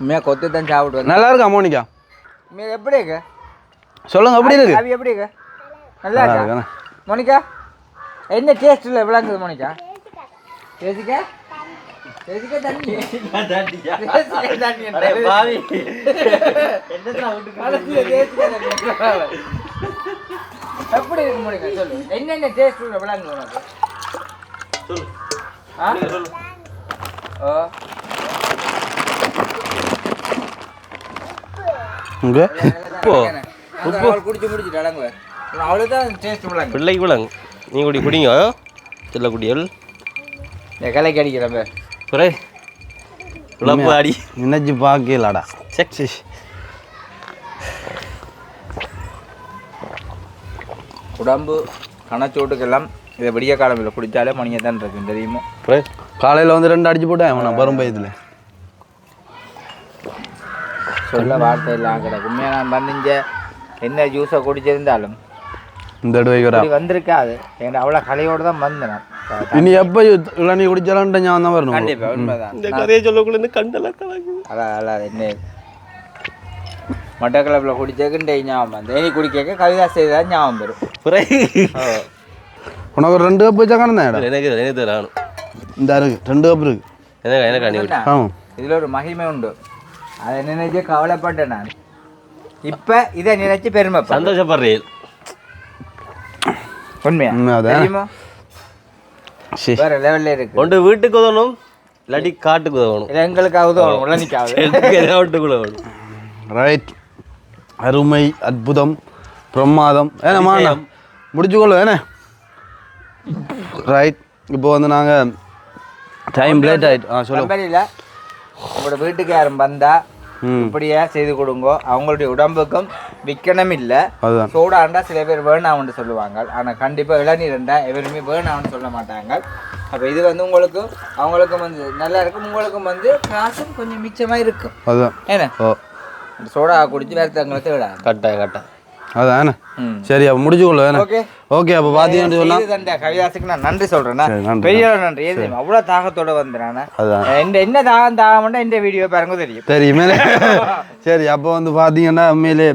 உண்மையாக கொத்து தான் சாப்பிடுவேன். நல்லா இருக்கா மோனிகா? எப்படி இருக்கு சொல்லுங்க, எப்படி இருக்கு? அவி எப்படி இருக்கு? நல்லா இருக்கா மோனிகா? என்ன டேஸ்ட் இல்லை விளங்குது மோனிகா? பேசிக்க பேசிக்க தண்ணி எப்படி இருக்கு மோனிகா? சொல்லு, என்னென்ன டேஸ்ட் இல்லை விளங்குது உனக்கு? சொல்லு. குடிச்சு முடிச்சுட்டு அடங்குவ. அவ்வளோதான் டேஸ்ட் விளங்கு. பிள்ளைக்கு விளங்கு. நீ குடிங்க சில்ல குடியல் கலைக்கு அடிக்கிறப்ப புரே உழப்பு அடி நினைச்சு பார்க்கலாடா. செக்ஸி உடம்பு கணச்சோட்டுக்கெல்லாம் இதை விடிய காலமில் குடித்தாலே மணியை தான் இருக்கும் தெரியுமா? காலையில் வந்து 2 அடிச்சு போட்டேன் அவனை பரும்பயத்தில். சொல்ல வார்த்தை எல்லாம் கிடக்கு. உண்மையாக நான் வந்து என்ன ஜூஸை குடிச்சிருந்தாலும் இந்த தடவை வந்திருக்காது. ஏன்னா அவ்வளோ கலையோடு தான் வந்தேன். இனி எப்போ இளநீ குடிச்சாலும் ஞாபகம் தான் வரணும். கண்டிப்பாக உண்மைதான். இந்த கதையை சொல்லக்குள்ள கண்டெல்லாம் கலக்குது. அதான் என்ன மட்டக்களப்பில் குடிச்சதுக்கு ஞாபகம் வந்து இனி குடிக்க கவிதா செய்ததான் ஞாபகம் வரும். உனக்கு ஒரு 2 கப் வச்சா காணுதான். எனக்கு தரானும் இந்த இருக்கு 2 கப் இருக்கு. எனக்கு இதில் ஒரு மகிமை உண்டு. அதை நினைச்சு கவலைப்பட்டேன் நான். இப்போ இதை நினைச்சு பெருமை சந்தோஷப்படுறேன். உண்மையா தெரியுமா? வேற லெவல்ல இருக்கு. ஒன்று வீட்டுக்கு உதவணும், இல்லாட்டி காட்டுக்கு உதவணும். இல்லை எங்களுக்கு உதவணும், உடனிக்காவது. ரைட். அருமை, அற்புதம், பிரமாதம். ஏன்னம்மா முடிச்சுக்கொள்ள ஏன்னா ரைட். இப்போ வந்து நாங்கள் டைம் லேட் ஆகிட்டு சொல்லுங்க. உங்களோட வீட்டுக்கு யாரும் வந்தா இப்படியே செய்து கொடுங்க. அவங்களுடைய உடம்புக்கும் விற்கணும் இல்லை. சோடாண்டா சில பேர் வேணாம்னு சொல்லுவாங்க. ஆனால் கண்டிப்பாக இளநீர்ண்டா எவருமே வேணாம்னு சொல்ல மாட்டாங்க. அப்போ இது வந்து உங்களுக்கும் அவங்களுக்கும் வந்து நல்லா இருக்கும். உங்களுக்கும் வந்து காசும் கொஞ்சம் மிச்சமாக இருக்கும். அதுதான் ஏன்னா சோடா குடிச்சு வேறு தங்களுக்கு விட கட்டாயம் அதான். சரி அப்போ முடிச்சுக்கொள்ள. ஓகே அப்போ பார்த்தீங்கன்னு சொன்னா கவிதாசுக்கு நான் நன்றி சொல்றேன். பெரிய நன்றி. அவ்வளோ தாகத்தோட வந்தேன். என்ன தாகம்னா இந்த வீடியோ பாருங்க தெரியுமே. சரி அப்போ வந்து பார்த்தீங்கன்னா உண்மையிலே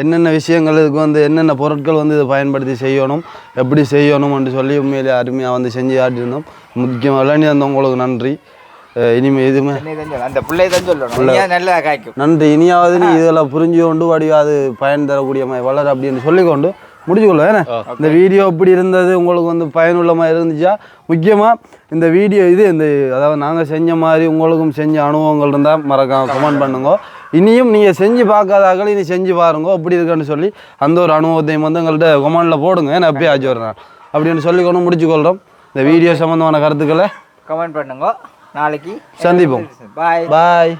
என்னென்ன விஷயங்கள் இதுக்கு வந்து என்னென்ன பொருட்கள் வந்து இதை பயன்படுத்தி செய்யணும், எப்படி செய்யணும்னு சொல்லி உண்மையிலே அருமையாக வந்து செஞ்சு காட்டியிருந்தோம். முக்கியமாக இளநீர் அந்த உங்களுக்கு நன்றி. இனிமே எதுவுமே அந்த பிள்ளை தான் சொல்லணும். நல்லா காய்க்கும். நன்றி. இனியாவது நீ இதெல்லாம் புரிஞ்சு கொண்டு வடிவாது பயன் தரக்கூடிய வளர அப்படின்னு சொல்லிக்கொண்டு முடிச்சுக்கொள்ள. ஏன்னா இந்த வீடியோ இப்படி இருந்தது உங்களுக்கு வந்து பயனுள்ளமாக இருந்துச்சா? முக்கியமாக இந்த வீடியோ இந்த அதாவது நாங்கள் செஞ்ச மாதிரி உங்களுக்கும் செஞ்ச அனுபவங்கள் இருந்தால் மறக்காம கமெண்ட் பண்ணுங்க. இனியும் நீங்கள் செஞ்சு பார்க்காதாக்கள் இனி செஞ்சு பாருங்க எப்படி இருக்குன்னு சொல்லி அந்த ஒரு அனுபவத்தையும் வந்து எங்கள்கிட்ட கமெண்டில் போடுங்க. ஏன்னா எப்பயும் ஆச்சு வரேன் அப்படின்னு சொல்லிக்கொண்டு முடிச்சுக்கொள்கிறோம். இந்த வீடியோ சம்மந்தமான கருத்துக்களை கமெண்ட் பண்ணுங்க. நாளைக்கு சந்திப்போம். பாய்.